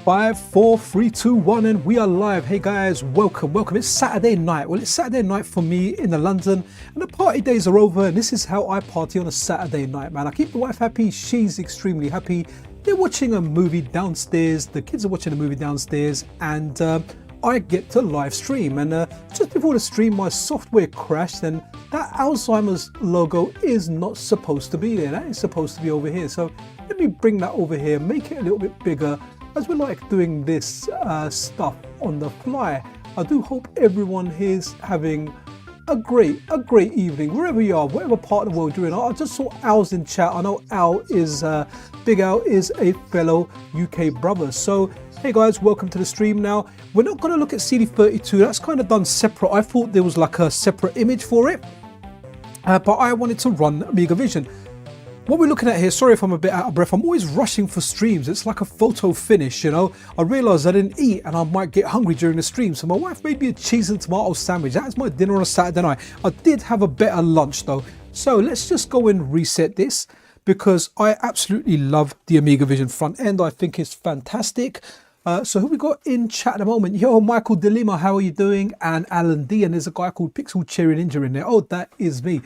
5, 4, 3, 2, 1, and we are live. Hey guys, welcome. It's Saturday night. Well, it's Saturday night for me in London, and the party days are over, and this is how I party on a Saturday night, man. I keep the wife happy, she's extremely happy. They're watching a movie downstairs, the kids are watching a movie downstairs, and I get to live stream. And just before the stream, my software crashed, and that Alzheimer's logo is not supposed to be there. That is supposed to be over here. So let me bring that over here, make it a little bit bigger, as we like doing this stuff on the fly. I do hope everyone is having a great evening, wherever you are, whatever part of the world you're in. I just saw Al's in chat. I know Al is, Big Al is a fellow UK brother. So, hey guys, welcome to the stream now. We're not going to look at CD32, that's kind of done separate. I thought there was like a separate image for it, but I wanted to run AmigaVision. What we're looking at here, sorry if I'm a bit out of breath, I'm always rushing for streams. It's like a photo finish, you know. I realised I didn't eat and I might get hungry during the stream, so my wife made me a cheese and tomato sandwich. That's my dinner on a Saturday night. I did have a better lunch though. So let's just go and reset this, because I absolutely love the AmigaVision front end. I think it's fantastic. So who we got in chat at the moment? Yo, Michael DeLima, how are you doing? And Alan D, and there's a guy called Pixel Cherry Ninja in there. Oh, that is me.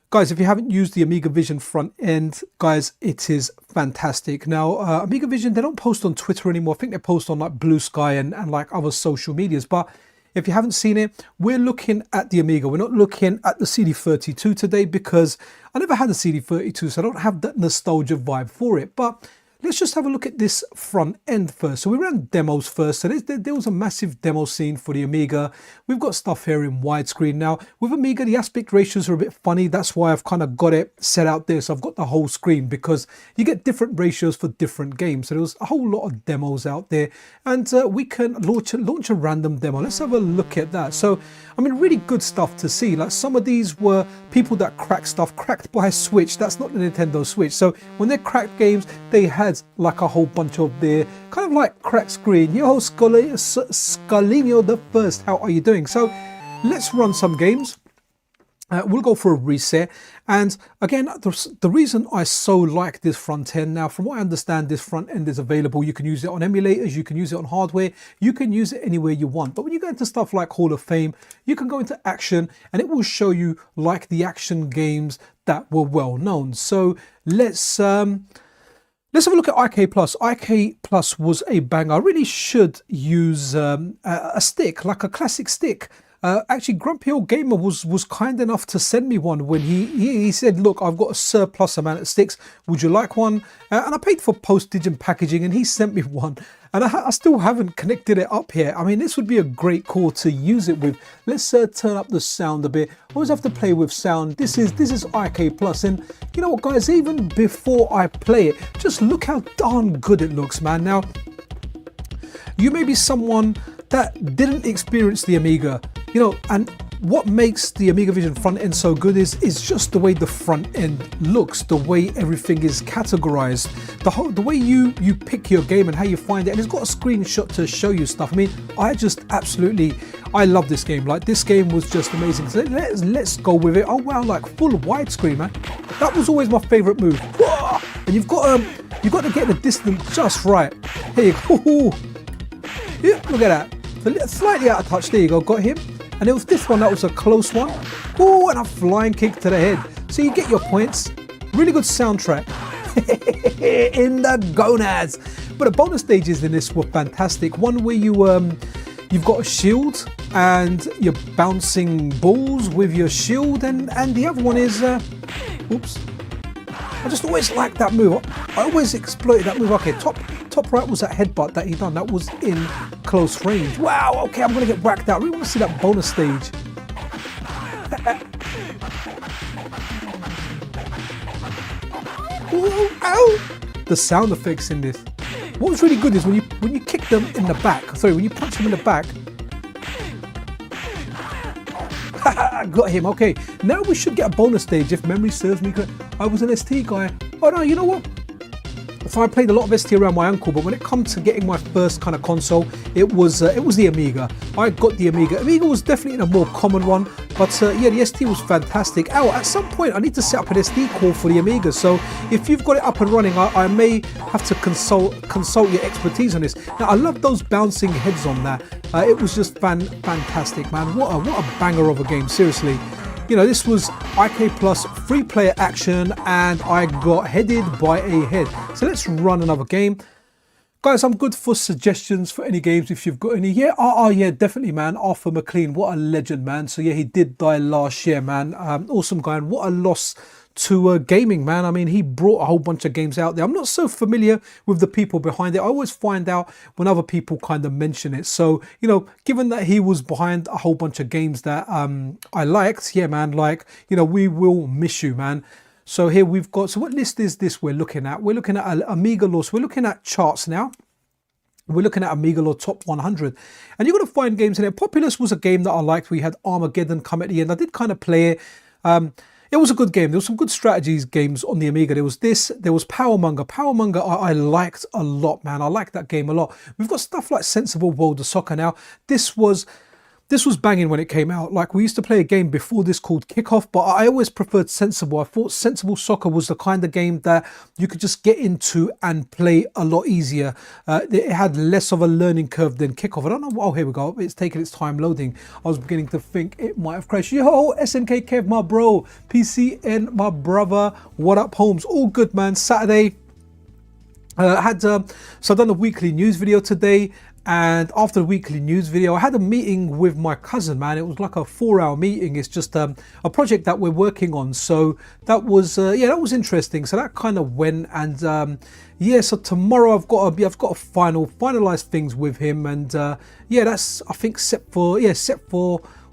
Guys, if you haven't used the AmigaVision front end, guys, it is fantastic. Now, AmigaVision, they don't post on Twitter anymore. I think they post on like Blue Sky and like other social medias. But if you haven't seen it, we're looking at the Amiga. We're not looking at the CD32 today, because I never had a CD32, so I don't have that nostalgia vibe for it. But let's just have a look at this front end first. So we ran demos first. So there was a massive demo scene for the Amiga. We've got stuff here in widescreen. Now with Amiga, the aspect ratios are a bit funny. That's why I've kind of got it set out there. So I've got the whole screen, because you get different ratios for different games. So there was a whole lot of demos out there, and we can launch a random demo. Let's have a look at that. So, I mean, really good stuff to see. Like some of these were people that crack stuff, cracked by Switch. That's not the Nintendo Switch. So when they cracked games, they had like a whole bunch of their kind of like cracked screen. Yo, Scalinio the First, how are you doing? So let's run some games. We'll go for a reset. And again, the reason I so like this front end, now from what I understand, this front end is available. You can use it on emulators, you can use it on hardware, you can use it anywhere you want. But when you go into stuff like Hall of Fame, you can go into action and it will show you like the action games that were well known. So let's have a look at IK Plus. IK Plus was a banger. I really should use a stick, like a classic stick. Actually, Grumpy Old Gamer was kind enough to send me one when he said, look, I've got a surplus amount of sticks. Would you like one? And I paid for postage and packaging, and he sent me one. And I still haven't connected it up here. I mean, this would be a great core to use it with. Let's turn up the sound a bit. I always have to play with sound. This is IK Plus, and you know what, guys? Even before I play it, just look how darn good it looks, man. Now, you may be someone that didn't experience the Amiga, you know, and what makes the AmigaVision front end so good is just the way the front end looks, the way everything is categorized, the way you pick your game and how you find it, and it's got a screenshot to show you stuff. I mean, I love this game. Like, this game was just amazing. So let's go with it. Oh wow, like full widescreen, man. That was always my favorite move. Whoa! And you've got to get the distance just right. Here you go. Yeah, look at that. Slightly out of touch. There you go. Got him. And it was this one that was a close one. Oh, and a flying kick to the head. So you get your points. Really good soundtrack. In the gonads. But the bonus stages in this were fantastic. One where you've got a shield and you're bouncing balls with your shield, and the other one is oops. I just always liked that move. I always exploited that move. Okay, top right was that headbutt that he done. That was in close range. Wow, okay, I'm gonna get whacked out. I really want to see that bonus stage. Ooh, ow! The sound effects in this. What was really good is when you kick them in the back. Sorry, when you punch them in the back. Got him. Okay, now we should get a bonus stage if memory serves me correct. I was an ST guy. Oh no, you know what? So I played a lot of ST around my uncle, but when it comes to getting my first kind of console, it was the Amiga. I got the Amiga. Amiga was definitely a more common one, But yeah, the SD was fantastic. Oh, at some point I need to set up an SD call for the Amiga, so if you've got it up and running, I may have to consult your expertise on this. Now I love those bouncing heads on that. It was just fantastic, man. What a banger of a game, seriously. You know, this was IK Plus 3-player action, and I got headed by a head. So let's run another game. Guys, I'm good for suggestions for any games if you've got any. Yeah, yeah, definitely, man. Arthur McLean, what a legend, man. So yeah, he did die last year, man. Awesome guy, and what a loss to gaming, man. I mean, he brought a whole bunch of games out there. I'm not so familiar with the people behind it. I always find out when other people kind of mention it. So, you know, given that he was behind a whole bunch of games that I liked, yeah, man, like, you know, we will miss you, man. So here we've got, so what list is this we're looking at? We're looking at Amiga Law. So we're looking at charts now. We're looking at Amiga Law Top 100. And you're going to find games in there. Populous was a game that I liked. We had Armageddon come at the end. I did kind of play it. It was a good game. There was some good strategies games on the Amiga. There was this, there was Powermonger. Powermonger I liked a lot, man. I liked that game a lot. We've got stuff like Sensible World of Soccer now. This was banging when it came out. Like, we used to play a game before this called Kickoff, but I always preferred Sensible. I thought Sensible Soccer was the kind of game that you could just get into and play a lot easier. It had less of a learning curve than Kickoff. I don't know. Oh, here we go. It's taking its time loading. I was beginning to think it might have crashed. Yo, SNK Kev, my bro. PCN, my brother. What up, Holmes? All good, man. Saturday. So I've done a weekly news video today. And after the weekly news video, I had a meeting with my cousin, man. It was like a 4-hour meeting. It's just a project that we're working on. So that was, yeah, that was interesting. So that kind of went, and yeah, so tomorrow I've got to finalize things with him. And yeah, that's, I think, set for,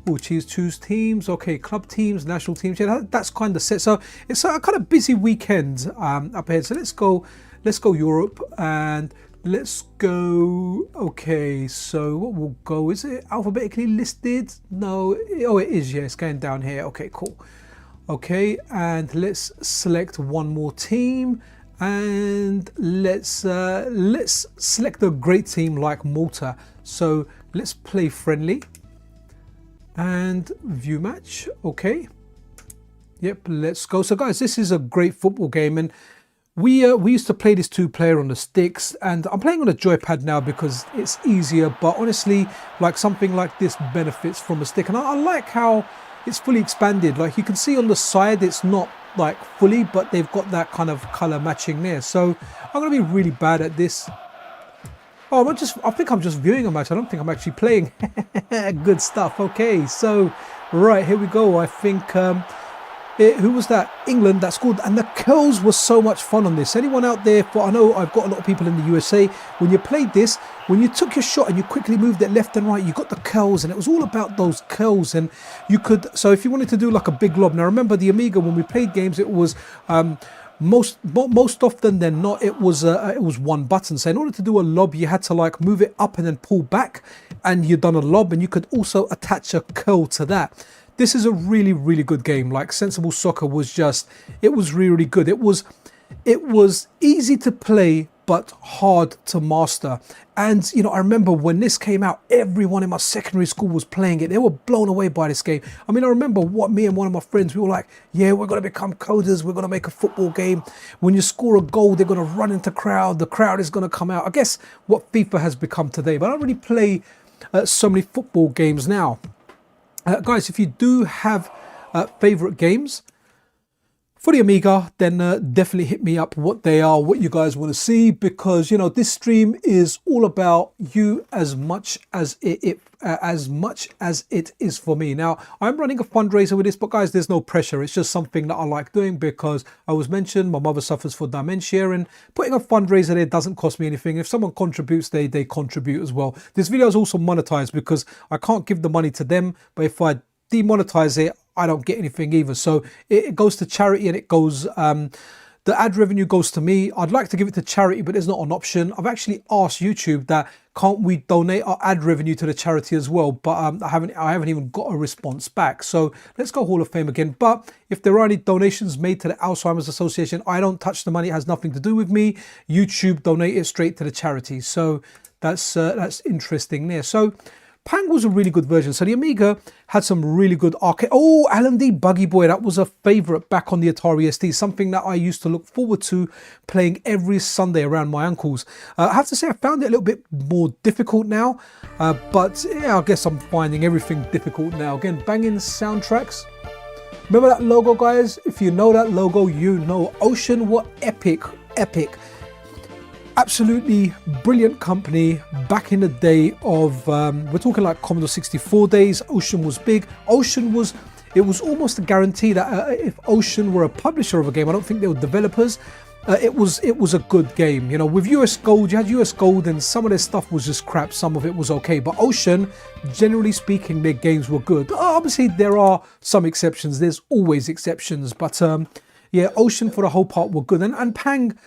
oh, choose teams. Okay, club teams, national teams. Yeah, that's kind of set. So it's a kind of busy weekend up ahead. So let's go Europe, and let's go. Okay, so what we'll go, is it alphabetically listed? No, oh, it is. Yeah, it's going down here. Okay, cool. Okay, and let's select one more team, and let's select a great team like Malta. So let's play friendly and view match. Okay, yep, let's go. So guys, this is a great football game, and we used to play this 2-player on the sticks, and I'm playing on a joypad now because it's easier. But honestly, like, something like this benefits from a stick, and I like how it's fully expanded. Like, you can see on the side, it's not like fully, but they've got that kind of color matching there. So I'm gonna be really bad at this. Oh, I think I'm just viewing a match. I don't think I'm actually playing. Good stuff. Okay, so right, here we go. I think who was that? England that scored, and the curls were so much fun on this. Anyone out there? I know I've got a lot of people in the USA. When you played this, when you took your shot and you quickly moved it left and right, you got the curls, and it was all about those curls. And you could, so if you wanted to do like a big lob. Now remember, the Amiga, when we played games, it was most often than not, it was one button. So in order to do a lob, you had to like move it up and then pull back, and you've done a lob, and you could also attach a curl to that. This is a really, really good game. Like, Sensible Soccer was just, it was really good. It was easy to play, but hard to master. And, you know, I remember when this came out, everyone in my secondary school was playing it. They were blown away by this game. I mean, I remember what me and one of my friends, we were like, yeah, we're going to become coders. We're going to make a football game. When you score a goal, they're going to run into crowd. The crowd is going to come out. I guess what FIFA has become today. But I don't really play so many football games now. Guys, if you do have favorite games for the Amiga, then definitely hit me up what they are, what you guys want to see, because, you know, this stream is all about you as much as it is for me. Now, I'm running a fundraiser with this, but guys, there's no pressure. It's just something that I like doing because I was mentioned my mother suffers from dementia, and putting a fundraiser there doesn't cost me anything. If someone contributes, they contribute as well. This video is also monetized because I can't give the money to them, but if I demonetize it, I don't get anything either. So it goes to charity, and it goes, the ad revenue goes to me. I'd like to give it to charity, but there's not an option. I've actually asked YouTube that, can't we donate our ad revenue to the charity as well? But I haven't even got a response back. So let's go Hall of Fame again. But if there are any donations made to the Alzheimer's Association, I don't touch the money. It has nothing to do with me. YouTube donate it straight to the charity. So that's interesting there. So Pang was a really good version. So the Amiga had some really good arcade. Oh, Alan D, Buggy Boy, that was a favorite back on the Atari ST, something that I used to look forward to playing every Sunday around my uncle's. I have to say I found it a little bit more difficult now, but yeah, I guess I'm finding everything difficult now. Again, banging soundtracks. Remember that logo, guys? If you know that logo, you know Ocean were epic. Absolutely brilliant company back in the day of, we're talking like Commodore 64 days. Ocean was big. It was almost a guarantee that if Ocean were a publisher of a game, I don't think they were developers, it was a good game. You know, with US Gold, you had US Gold and some of their stuff was just crap, some of it was okay. But Ocean, generally speaking, their games were good. Obviously, there are some exceptions. There's always exceptions. But yeah, Ocean for the whole part were good. And Pang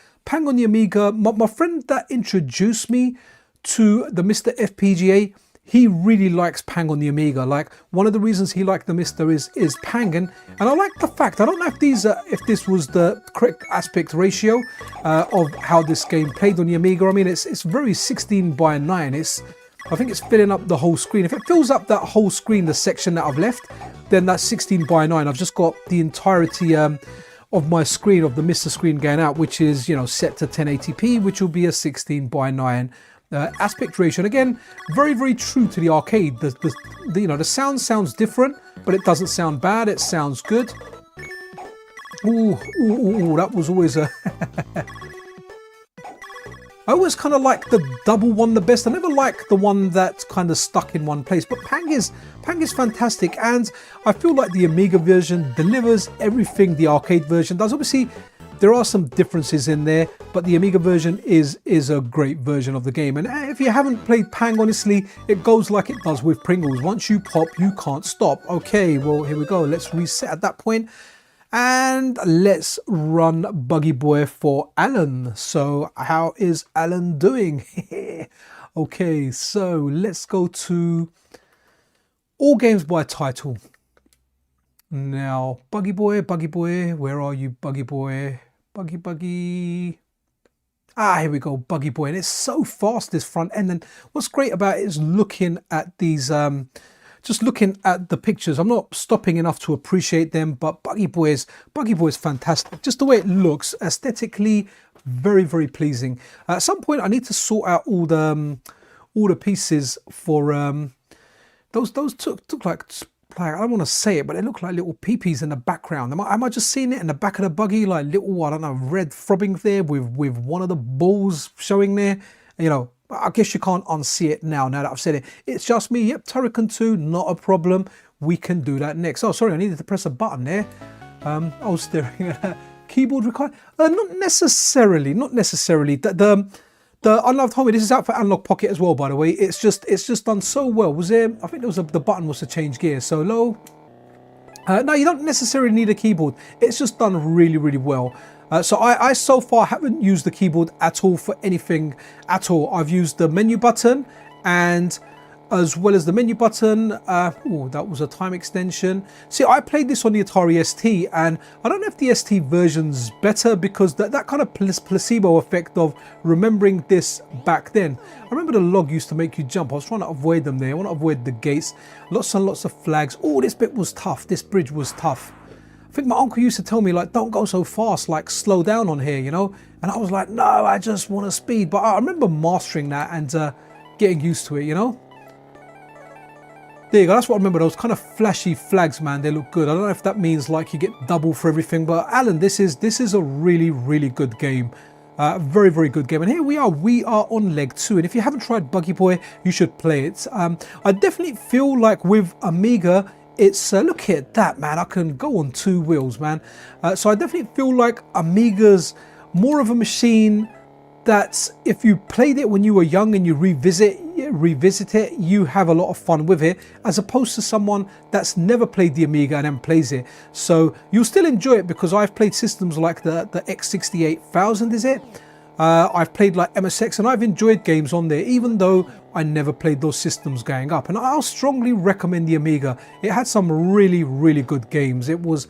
on the Amiga, my friend that introduced me to the MiSTer FPGA, he really likes Pang on the Amiga. Like, one of the reasons he liked the MiSTer is Pang, and I like the fact, I don't know if this was the correct aspect ratio of how this game played on the Amiga. I mean, it's very 16:9. I think it's filling up the whole screen. If it fills up that whole screen, the section that I've left, then that's 16:9. I've just got the entirety of my screen, of the MiSTer screen going out, which is, you know, set to 1080p, which will be a 16:9 aspect ratio. And again, very, very true to the arcade. You know, the sound sounds different, but it doesn't sound bad. It sounds good. Ooh, that was always a... I always kind of like the double one the best. I never like the one that's kind of stuck in one place. But Pang is fantastic, and I feel like the Amiga version delivers everything the arcade version does. Obviously, there are some differences in there, but the Amiga version is a great version of the game. And if you haven't played Pang, honestly, it goes like it does with Pringles. Once you pop, you can't stop. Okay, well, here we go. Let's reset at that point. And let's run Buggy Boy for Alan. So how is Alan doing? Okay, so let's go to all games by title. Now, Buggy Boy, where are you, Buggy Boy? Buggy. Ah, here we go, Buggy Boy. And it's so fast, this front end. And what's great about it is looking at these... just looking at the pictures, I'm not stopping enough to appreciate them, but Buggy Boy is fantastic. Just the way it looks, aesthetically, very, very pleasing. At some point, I need to sort out all the pieces for those took like I don't want to say it, but they look like little peepees in the background. Am I just seeing it in the back of the buggy, like little, I don't know, red throbbing there with one of the balls showing there, you know? I guess you can't unsee it now that I've said it. It's just me. Yep, Turrican 2, not a problem. We can do that next. Oh, sorry, I needed to press a button there. I was staring at keyboard required. Not necessarily. The Unloved Homie, this is out for Analog Pocket as well, by the way. It's just done so well. Was there? I think there was the button was to change gear. So low. No, you don't necessarily need a keyboard. It's just done really, really well. So I so far haven't used the keyboard at all for anything at all. I've used the menu button, and as well as the menu button, oh, that was a time extension. See, I played this on the Atari ST, and I don't know if the ST version's better because that kind of placebo effect of remembering this back then. I remember the log used to make you jump. I was trying to avoid them there. I want to avoid the gates. Lots and lots of flags. Oh, this bit was tough. This bridge was tough. I think my uncle used to tell me, like, don't go so fast, like slow down on here, you know? And I was like, no, I just want to speed. But I remember mastering that and getting used to it, you know? There you go, that's what I remember, those kind of flashy flags, man, they look good. I don't know if that means like you get double for everything, but Alan, this is a really, really good game. Very, very good game. And here we are on leg 2. And if you haven't tried Buggy Boy, you should play it. I definitely feel like with Amiga, it's, look at that, man, I can go on 2 wheels, man. So I definitely feel like Amiga's more of a machine that if you played it when you were young and you revisit it, you have a lot of fun with it, as opposed to someone that's never played the Amiga and then plays it. So you'll still enjoy it, because I've played systems like the X68000, is it? I've played like MSX, and I've enjoyed games on there, even though I never played those systems going up. And I'll strongly recommend the Amiga. It had some really, really good games. It was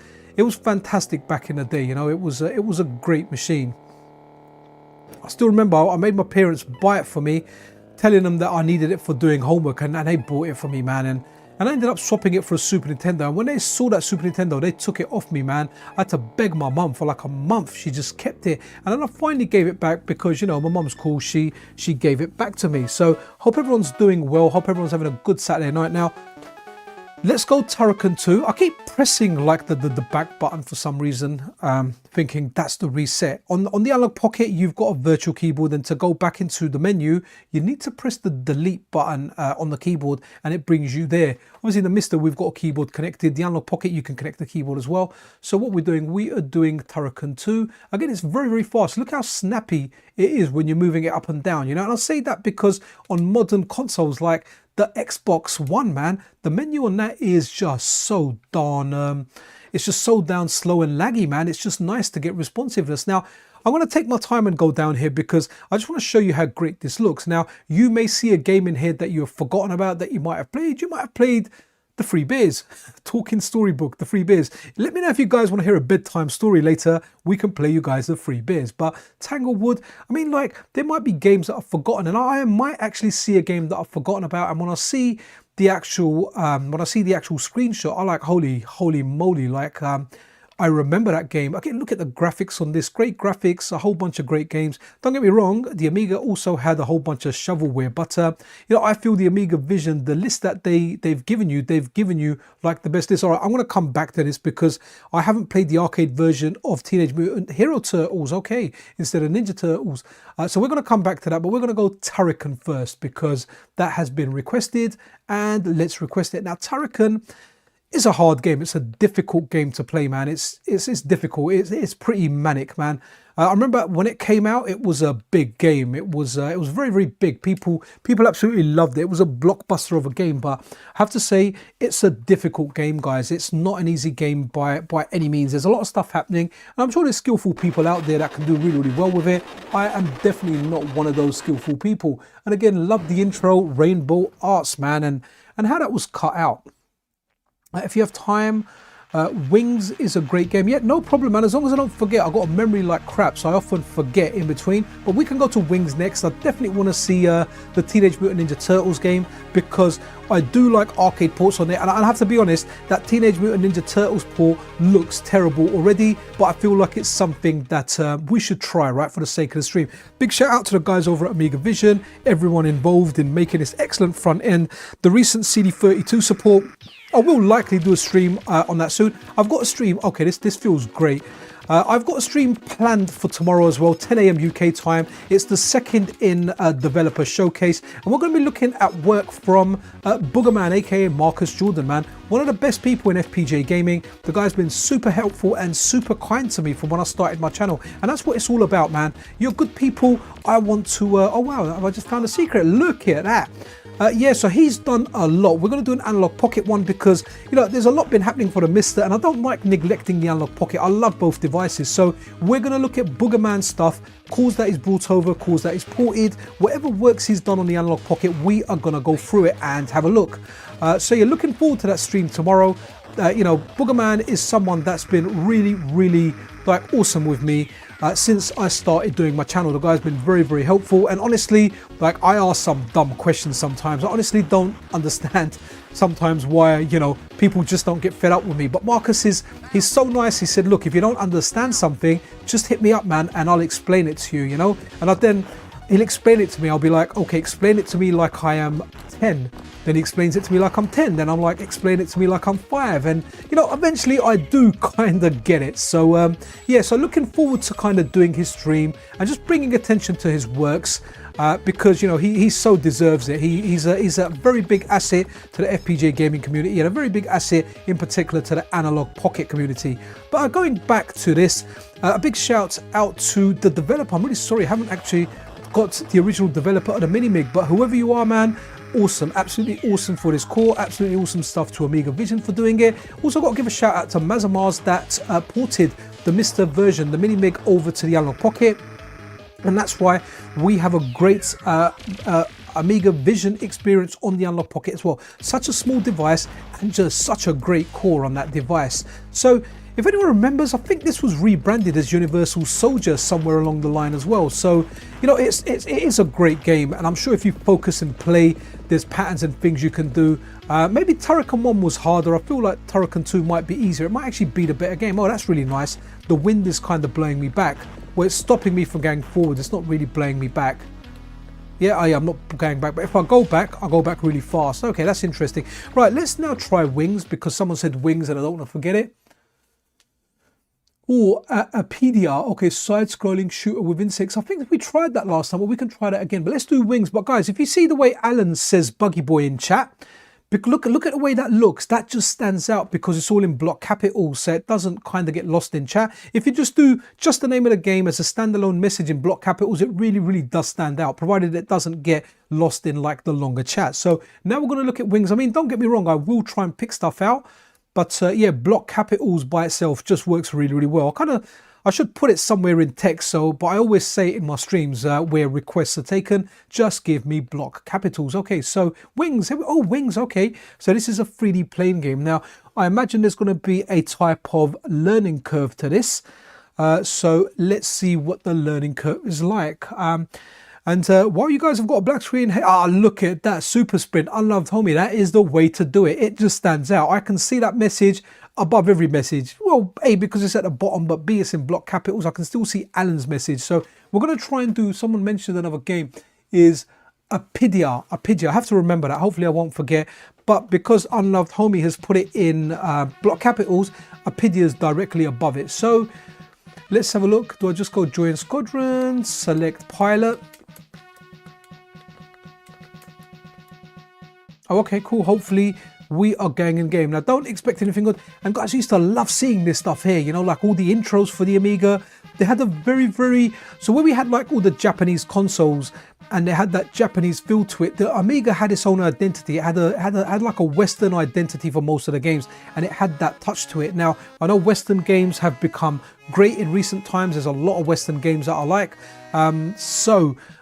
fantastic back in the day, you know. It was a great machine. I still remember I made my parents buy it for me telling them that I needed it for doing homework, and they bought it for me, man. And I ended up swapping it for a Super Nintendo. And when they saw that Super Nintendo, they took it off me, man. I had to beg my mum for like a month. She just kept it. And then I finally gave it back because, you know, my mum's cool. She gave it back to me. So hope everyone's doing well. Hope everyone's having a good Saturday night. Now, let's go Turrican 2. I keep pressing like the back button for some reason, thinking that's the reset. On the Analog Pocket, you've got a virtual keyboard, and to go back into the menu, you need to press the delete button on the keyboard, and it brings you there. Obviously, in the MiSTer, we've got a keyboard connected. The Analog Pocket, you can connect the keyboard as well. So what we are doing Turrican 2. Again, it's very, very fast. Look how snappy it is when you're moving it up and down, you know? And I say that because on modern consoles like the Xbox One, man, the menu on that is just so darn, it's just so down slow and laggy, man. It's just nice to get responsiveness. Now, I'm going to take my time and go down here because I just want to show you how great this looks. Now, you may see a game in here that you have forgotten about that you might have played. You might have played The Free Beers, Talking Storybook, The Free Beers. Let me know if you guys want to hear a bedtime story later. We can play you guys The Free Beers. But Tanglewood, I mean, like, there might be games that I've forgotten, and I might actually see a game that I've forgotten about. And when I see the actual, screenshot, I like, holy moly, like, I remember that game. Again, look at the graphics on this. Great graphics, a whole bunch of great games. Don't get me wrong, the Amiga also had a whole bunch of shovelware. But, you know, I feel the AmigaVision, the list that they've given you like the best list. All right, I'm going to come back to this because I haven't played the arcade version of Teenage Mutant Hero Turtles, okay, instead of Ninja Turtles. So we're going to come back to that, but we're going to go Turrican first because that has been requested, and let's request it. Now, Turrican is a hard game. It's a difficult game to play, man. It's difficult. It's pretty manic, man. I remember when it came out, it was a big game. It was very, very big. People absolutely loved it. It was a blockbuster of a game, but I have to say it's a difficult game, guys. It's not an easy game by any means. There's a lot of stuff happening, and I'm sure there's skillful people out there that can do really, really well with it. I am definitely not one of those skillful people. And again, love the intro, Rainbow Arts, man, and how that was cut out. If you have time, Wings is a great game. Yeah, no problem, man. As long as I don't forget, I've got a memory like crap, so I often forget in between. But we can go to Wings next. I definitely want to see the Teenage Mutant Ninja Turtles game because I do like arcade ports on it. And I have to be honest, that Teenage Mutant Ninja Turtles port looks terrible already, but I feel like it's something that we should try, right, for the sake of the stream. Big shout out to the guys over at AmigaVision, everyone involved in making this excellent front end. The recent CD32 support, I will likely do a stream on that soon. I've got a stream, okay, this feels great. I've got a stream planned for tomorrow as well, 10 AM UK time. It's the second in developer showcase, and we're going to be looking at work from Boogerman, aka Marcus Jordan, man. One of the best people in FPGA gaming. The guy's been super helpful and super kind to me from when I started my channel, and that's what it's all about, man. You're good people. I want to, oh wow, I just found a secret. Look at that. Yeah, so he's done a lot. We're going to do an Analog Pocket one because, you know, there's a lot been happening for the MiSTer, and I don't like neglecting the Analog Pocket. I love both devices. So we're going to look at Boogerman stuff, calls that he's brought over, calls that he's ported, whatever works he's done on the Analog Pocket, we are going to go through it and have a look. So you're looking forward to that stream tomorrow. You know, Boogerman is someone that's been really, really like awesome with me. Since I started doing my channel. The guy's been very, very helpful, and honestly, like, I ask some dumb questions sometimes. I honestly don't understand sometimes why, you know, people just don't get fed up with me. But Marcus he's so nice. He said, look, if you don't understand something, just hit me up, man, and I'll explain it to you, you know. And then he'll explain it to me. I'll be like, okay, explain it to me like I am 10. Then he explains it to me like I'm 10. Then I'm like, explain it to me like I'm 5. And, you know, eventually I do kind of get it. So, yeah, so looking forward to kind of doing his stream and just bringing attention to his works because, you know, he so deserves it. He's a very big asset to the FPGA gaming community and a very big asset in particular to the Analog Pocket community. But going back to this, a big shout out to the developer. I'm really sorry, I haven't actually got the original developer of the Mini-Mig, but whoever you are, man, awesome, absolutely awesome for this core, absolutely awesome stuff to AmigaVision for doing it. Also got to give a shout out to Mazamars that ported the MiSTer version, the Mini-Mig, over to the Analog Pocket, and that's why we have a great AmigaVision experience on the Analog Pocket as well. Such a small device and just such a great core on that device. So if anyone remembers, I think this was rebranded as Universal Soldier somewhere along the line as well. So, you know, it is a great game, and I'm sure if you focus and play, there's patterns and things you can do. Maybe Turrican 1 was harder. I feel like Turrican 2 might be easier. It might actually be the better game. Oh, that's really nice. The wind is kind of blowing me back. Well, it's stopping me from going forward. It's not really blowing me back. Yeah, I'm not going back, but if I go back, I'll go back really fast. Okay, that's interesting. Right, let's now try wings, because someone said wings and I don't want to forget it. Oh, AmigaVision. Okay, side-scrolling shooter with insects. I think we tried that last time, but we can try that again. But let's do wings. But guys, if you see the way Alan says Buggy Boy in chat, look at the way that looks. That just stands out because it's all in block capitals, so it doesn't kind of get lost in chat. If you just do just the name of the game as a standalone message in block capitals, it really does stand out, provided it doesn't get lost in like the longer chat. So now we're going to look at wings. I mean, don't get me wrong, I will try and pick stuff out, but yeah, block capitals by itself just works really well. I should put it somewhere in text, but I always say it in my streams where requests are taken, just give me block capitals. Okay, so wings. Oh, wings. Okay, so this is a 3D playing game. Now, I imagine there's going to be a type of learning curve to this. So let's see what the learning curve is like. And while you guys have got a black screen, hey, look at that super sprint, unloved homie. That is the way to do it. It just stands out. I can see that message above every message. Well, A, because it's at the bottom, but B, it's in block capitals. I can still see Alan's message. So we're going to try and do, someone mentioned another game, is AmigaVision. I have to remember that. Hopefully I won't forget. But because unloved homie has put it in block capitals, AmigaVision is directly above it. So let's have a look. Do I just go join squadron, select pilot? Oh, okay, cool. Hopefully we are going in game. Now, don't expect anything good. And guys, I used to love seeing this stuff here, you know, like all the intros for the Amiga. They had a very, so where we had like all the Japanese consoles and they had that Japanese feel to it, the Amiga had its own identity. It had like a Western identity for most of the games, and it had that touch to it. Now, I know Western games have become great in recent times. There's a lot of Western games that I like.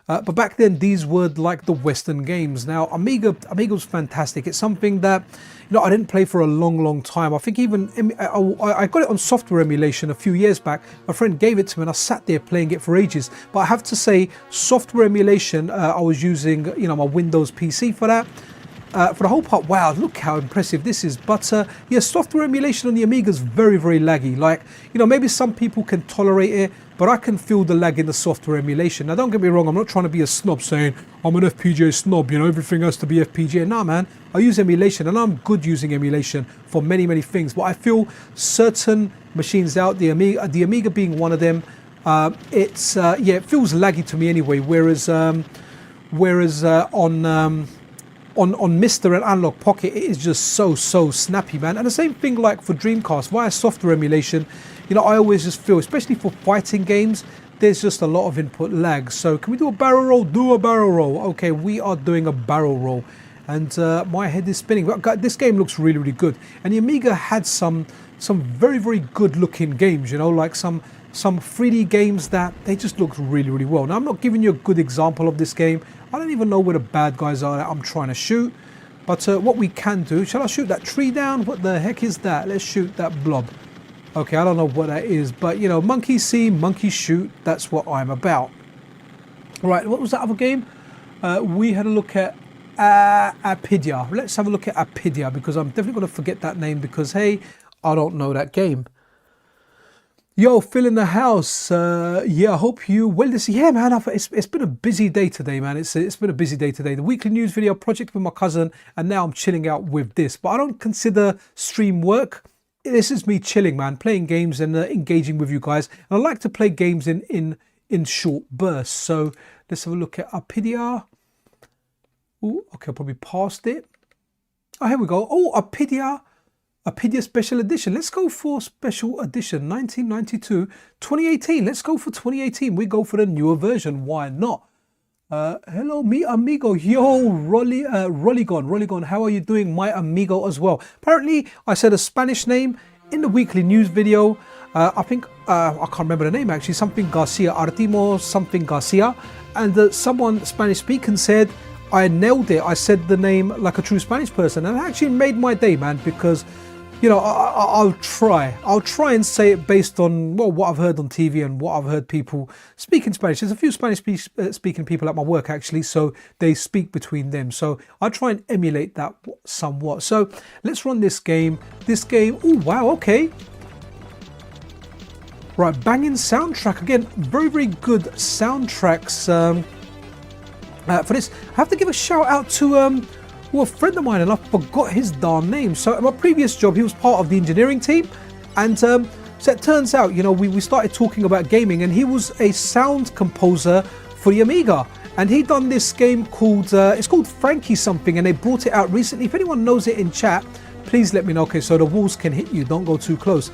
But back then, these were like the Western games. Now, Amiga was fantastic. It's something that, you know, I didn't play for a long time. I think even I got it on software emulation a few years back. My friend gave it to me and I sat there playing it for ages. But I have to say, software emulation, I was using, you know, my Windows PC for that. For the whole part, wow, look how impressive this is. But yeah, software emulation on the Amiga is very laggy. Like, you know, maybe some people can tolerate it, but I can feel the lag in the software emulation. Now, don't get me wrong, I'm not trying to be a snob saying I'm an FPGA snob, you know, everything has to be FPGA. Nah, man, I use emulation and I'm good using emulation for many things. But I feel certain machines out, the Amiga being one of them, yeah, it feels laggy to me anyway. Whereas on MiSTer and Analog Pocket, it is just so snappy, man. And the same thing like for Dreamcast via software emulation. You know, I always just feel, especially for fighting games, there's just a lot of input lag. So can we do a barrel roll? Do a barrel roll. Okay, we are doing a barrel roll. And my head is spinning. This game looks really good. And the Amiga had some very good looking games, you know, like some 3D games that they just look really well. Now, I'm not giving you a good example of this game. I don't even know where the bad guys are that I'm trying to shoot. But what we can do, shall I shoot that tree down? What the heck is that? Let's shoot that blob. Okay, I don't know what that is, but you know, monkey see, monkey shoot, that's what I'm about. Right, what was that other game? We had a look at AmigaVision. Let's have a look at AmigaVision, because I'm definitely going to forget that name because, hey, I don't know that game. Yo, Phil in the house. Yeah, I hope you well this. Yeah, man, it's been a busy day today, man. It's been a busy day today. The weekly news video project with my cousin, and now I'm chilling out with this. But I don't consider stream work. This is me chilling, man, playing games and engaging with you guys. And I like to play games in short bursts. So let's have a look at AmigaVision. Oh, okay, I probably passed it. Oh, here we go. Oh, AmigaVision Special Edition. Let's go for Special Edition 1992, 2018. Let's go for 2018. We go for the newer version. Why not? Hello, mi amigo. Yo, Rolligon, how are you doing, my amigo as well? Apparently, I said a Spanish name in the weekly news video. I think, I can't remember the name actually, something Garcia, Artimo something Garcia. And someone Spanish speaking said, I nailed it. I said the name like a true Spanish person. And it actually made my day, man, because, you know, I'll try and say it based on, well, what I've heard on TV and what I've heard people speak in Spanish. There's a few Spanish speaking people at my work actually, so they speak between them. So I'll try and emulate that somewhat. So let's run this game. Oh wow, okay. Right, banging soundtrack again. Very, very good soundtracks for this. I have to give a shout out to well, a friend of mine, and I forgot his darn name. So at my previous job, he was part of the engineering team, and so it turns out, you know, we started talking about gaming, and he was a sound composer for the Amiga, and he done this game called it's called Frankie something, and they brought it out recently. If anyone knows it in chat, please let me know. Okay, so the walls can hit you, don't go too close.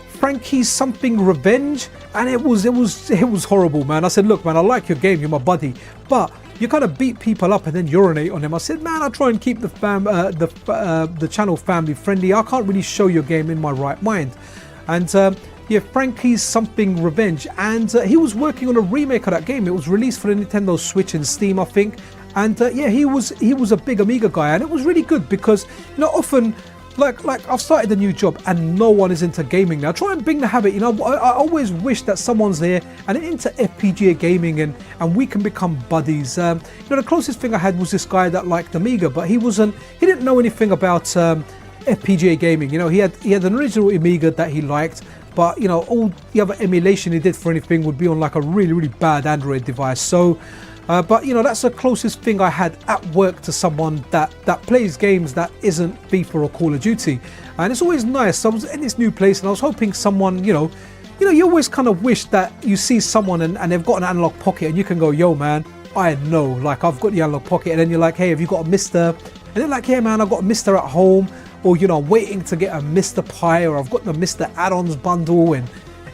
Frankie something Revenge, and it was horrible, man. I said, look, man, I like your game, you're my buddy, but you kind of beat people up and then urinate on them. I said, man, I try and keep the channel family friendly. I can't really show your game in my right mind. And yeah, Frankie's something Revenge, and he was working on a remake of that game. It was released for the Nintendo Switch and Steam, I think. And yeah, he was a big Amiga guy, and it was really good because, you know, often like I've started a new job and no one is into gaming now. Try and bring the habit, you know. I always wish that someone's there and into FPGA gaming, and we can become buddies. You know, the closest thing I had was this guy that liked Amiga, but he didn't know anything about FPGA gaming. You know, he had an original Amiga that he liked, but you know, all the other emulation he did for anything would be on like a really, really bad Android device. So but you know, that's the closest thing I had at work to someone that plays games that isn't FIFA or Call of Duty. And it's always nice. So I was in this new place and I was hoping someone, you know, you always kind of wish that you see someone and they've got an analog pocket and you can go, yo man, I know, like I've got the analog pocket. And then you're like, hey, have you got a MiSTer? And they're like, yeah man, I've got a MiSTer at home, or you know, I'm waiting to get a MiSTer Pi, or I've got the MiSTer add-ons bundle,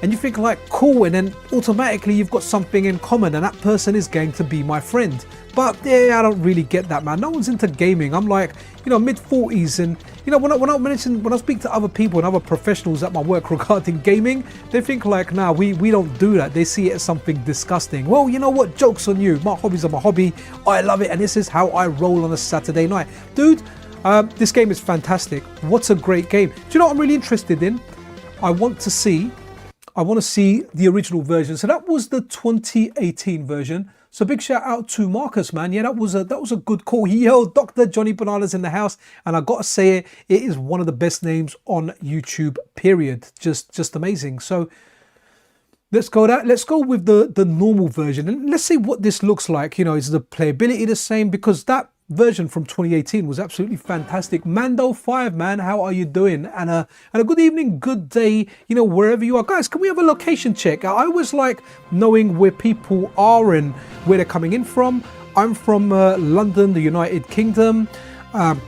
and you think like, cool, and then automatically you've got something in common, and that person is going to be my friend. But yeah, I don't really get that, man. No one's into gaming. I'm like, you know, mid-40s, and you know, when I speak to other people and other professionals at my work regarding gaming, they think like, nah, we don't do that. They see it as something disgusting. Well, you know what? Joke's on you. My hobbies are my hobby. I love it, and this is how I roll on a Saturday night, dude. This game is fantastic. What's a great game? Do you know what I'm really interested in? I want to see the original version. So that was the 2018 version. So big shout out to Marcus, man. Yeah, that was a good call. Yo, Dr. Johnny Bananas in the house, and I gotta say it is one of the best names on YouTube. Period. Just amazing. So let's go with the normal version, and let's see what this looks like. You know, is the playability the same? Because that version from 2018 was absolutely fantastic. Mando 5, man, how are you doing? And a good evening, good day, you know, wherever you are. Guys, can we have a location check? I always like knowing where people are and where they're coming in from. I'm from London, the United Kingdom, and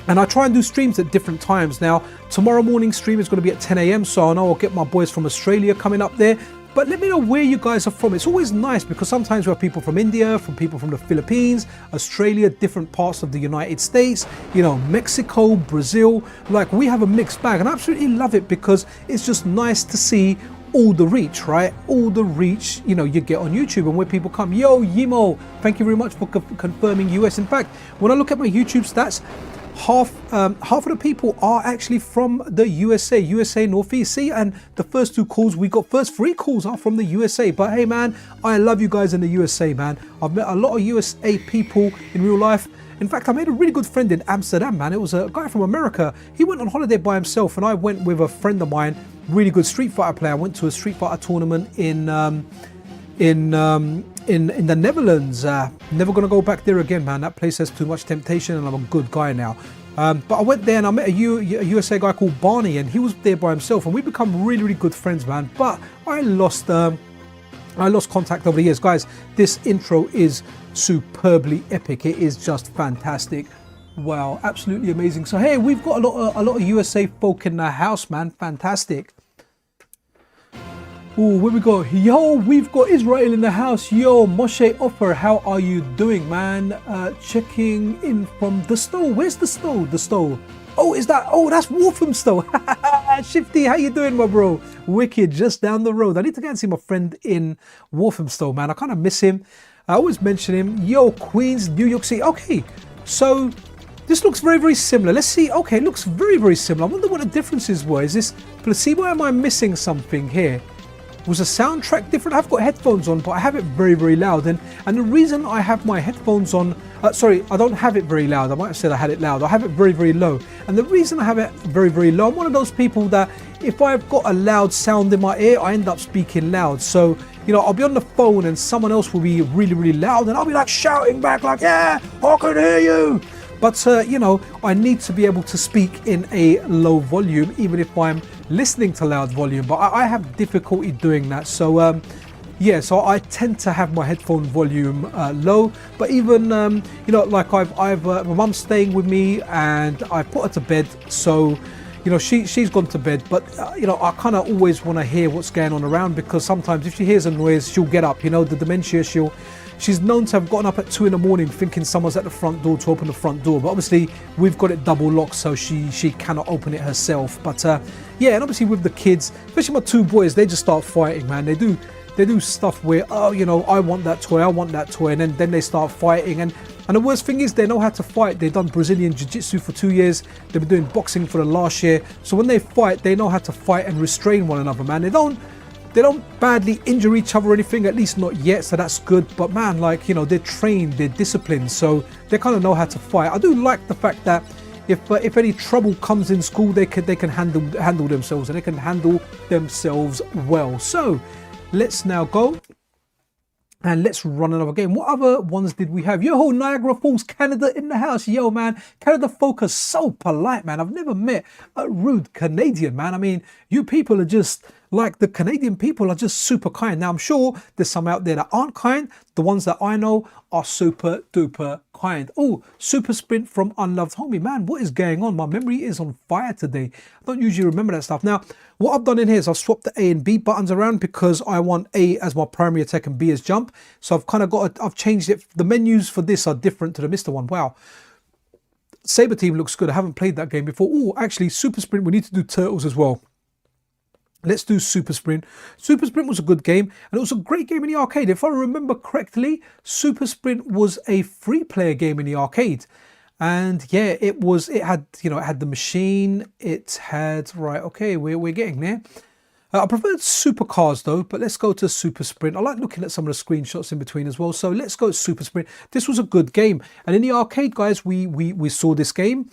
I try and do streams at different times. Now, tomorrow morning stream is going to be at 10 AM, so I know I'll get my boys from Australia coming up there. But let me know where you guys are from. It's always nice because sometimes we have people from India, from people from the Philippines, Australia, different parts of the United States, you know, Mexico, Brazil. Like, we have a mixed bag, and I absolutely love it because it's just nice to see all the reach, right? All the reach, you know, you get on YouTube and where people come. Yo, Yimo, thank you very much for confirming US. In fact, when I look at my YouTube stats, half of the people are actually from the USA Northeast. See, and the first 3 calls are from the USA. But hey man, I love you guys in the USA, man. I've met a lot of USA people in real life. In fact, I made a really good friend in Amsterdam, man. It was a guy from America. He went on holiday by himself, and I went with a friend of mine, really good Street Fighter player. I went to a Street Fighter tournament in the Netherlands. Never gonna go back there again, man. That place has too much temptation, and I'm a good guy now. But I went there and I met a USA guy called Barney, and he was there by himself, and we become really, really good friends, man. But I lost contact over the years. Guys, this intro is superbly epic. It is just fantastic. Wow, absolutely amazing. So hey, we've got a lot of USA folk in the house, man. Fantastic. Oh, where we go? Yo, we've got Israel in the house. Yo, Moshe Offer, how are you doing, man? Checking in from the store. Where's the store? The store. Oh, that's Walthamstow. Shifty, how you doing, my bro? Wicked, just down the road. I need to go and see my friend in Walthamstow, man. I kind of miss him. I always mention him. Yo, Queens, New York City. Okay, so This looks very, very similar. Let's see. Okay, it looks very, very similar. I wonder what the differences were. Is this placebo? Am I missing something here? Was the soundtrack different? I've got headphones on, but I have it very, very loud. And the reason I have my headphones on, sorry, I don't have it very loud. I might have said I had it loud. I have it very, very low. And the reason I have it very, very low, I'm one of those people that if I've got a loud sound in my ear, I end up speaking loud. So, you know, I'll be on the phone and someone else will be really, really loud and I'll be like shouting back like, yeah, I can hear you. But, you know, I need to be able to speak in a low volume, even if I'm listening to loud volume. But I have difficulty doing that. So, yeah, so I tend to have my headphone volume low. But even, you know, like my mum's staying with me and I put her to bed. So, you know, she's gone to bed. But, you know, I kind of always want to hear what's going on around because sometimes if she hears a noise, she'll get up. You know, the dementia, she's known to have gotten up at 2 in the morning thinking someone's at the front door to open the front door. But obviously we've got it double locked so she cannot open it herself. But yeah, and obviously with the kids, especially my 2 boys, they just start fighting, man. They do stuff where, oh, you know, I want that toy, and then they start fighting. And the worst thing is they know how to fight. They've done Brazilian Jiu-Jitsu for 2 years. They've been doing boxing for the last year. So when they fight, they know how to fight and restrain one another, man. They don't badly injure each other or anything, at least not yet, so that's good. But man, like, you know, they're trained, they're disciplined, so they kind of know how to fight. I do like the fact that if any trouble comes in school, they can handle themselves, and they can handle themselves well. So let's now go and let's run another game. What other ones did we have? Yo, Niagara Falls, Canada in the house. Yo, man, Canada folk are so polite, man. I've never met a rude Canadian, man. I mean, you people are just like, the Canadian people are just super kind. Now, I'm sure there's some out there that aren't kind. The ones that I know are super duper kind. Oh, super sprint from Unloved Homie. Man, what is going on? My memory is on fire today. I don't usually remember that stuff. Now, what I've done in here is I've swapped the A and B buttons around because I want A as my primary attack and B as jump. So I've kind of I've changed it. The menus for this are different to the MiSTer one. Wow. Saber Team looks good. I haven't played that game before. Oh, actually, Super Sprint, we need to do Turtles as well. Let's do Super Sprint. Super Sprint was a good game, and it was a great game in the arcade. If I remember correctly, Super Sprint was a free-player game in the arcade. And yeah, it had, you know, it had the machine, it had, right, okay, we're getting there. I preferred Supercars though, but let's go to Super Sprint. I like looking at some of the screenshots in between as well. So let's go Super Sprint. This was a good game. And in the arcade, guys, we saw this game.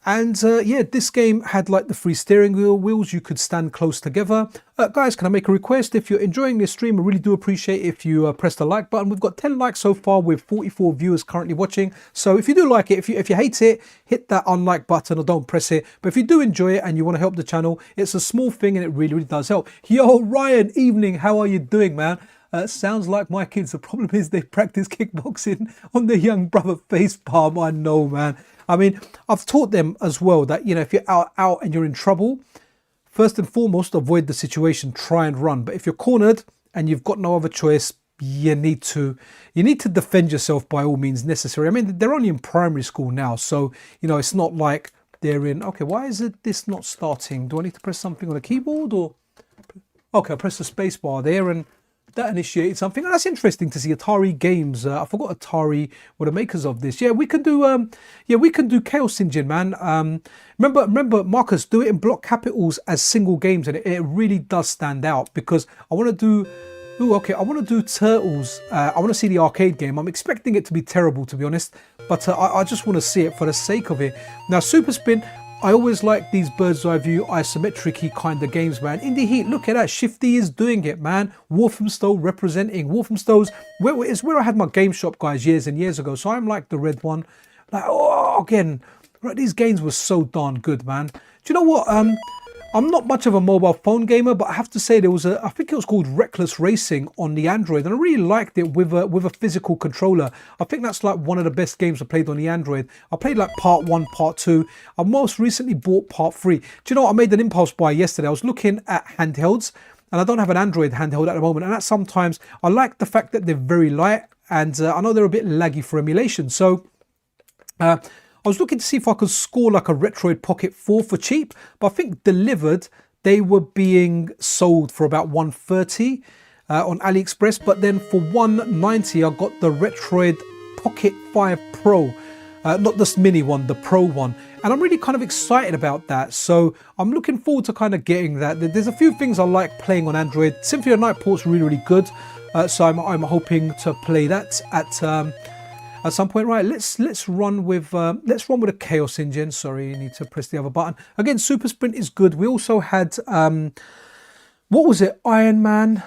And yeah, this game had like the 3 steering wheels. You could stand close together. Guys, can I make a request? If you're enjoying this stream, I really do appreciate if you press the like button. We've got 10 likes so far with 44 viewers currently watching. So if you do like it, if you hate it, hit that unlike button or don't press it. But if you do enjoy it and you want to help the channel, it's a small thing and it really, really does help. Yo, Ryan, evening. How are you doing, man? Sounds like my kids. The problem is they practice kickboxing on their young brother face palm. I know, man. I mean, I've taught them as well that, you know, if you're out and you're in trouble, first and foremost, avoid the situation, try and run. But if you're cornered and you've got no other choice, you need to defend yourself by all means necessary. I mean, they're only in primary school now, so, you know, it's not like they're in, okay, why is this not starting? Do I need to press something on the keyboard or? Okay, I'll press the space bar there and that initiated something. And that's interesting to see. Atari Games. I forgot Atari were the makers of this. Yeah, we can do Chaos Engine, man. Remember, Marcus, do it in block capitals as single games, and it really does stand out because I want to do. Ooh, okay, I want to do Turtles. I want to see the arcade game. I'm expecting it to be terrible, to be honest, but I just want to see it for the sake of it. Now, Super Spin. I always like these bird's eye view isometric kind of games, man. Indie Heat, look at that. Shifty is doing it, man. Wolfenstow representing. Wolfenstow's where I had my game shop, guys, years and years ago. So I'm like the red one. Like, oh, again, right, these games were so darn good, man. Do you know what? I'm not much of a mobile phone gamer, but I have to say there was I think it was called Reckless Racing on the Android, and I really liked it with a physical controller. I think that's like one of the best games I played on the Android. I played like part 1, part 2. I most recently bought part 3. Do you know what? I made an impulse buy yesterday. I was looking at handhelds, and I don't have an Android handheld at the moment, and that sometimes I like the fact that they're very light, and I know they're a bit laggy for emulation. So I was looking to see if I could score like a Retroid Pocket 4 for cheap, but I think delivered they were being sold for about $130 on AliExpress, but then for $190 I got the Retroid Pocket 5 Pro. not this mini one, the Pro one. And I'm really kind of excited about that. So I'm looking forward to kind of getting that. There's a few things I like playing on Android. Symphony of the Night port's really, really good. So I'm hoping to play that at some point. Right, let's run with a Chaos Engine. Sorry, you need to press the other button. Again, Super Sprint is good. We also had what was it? Iron Man,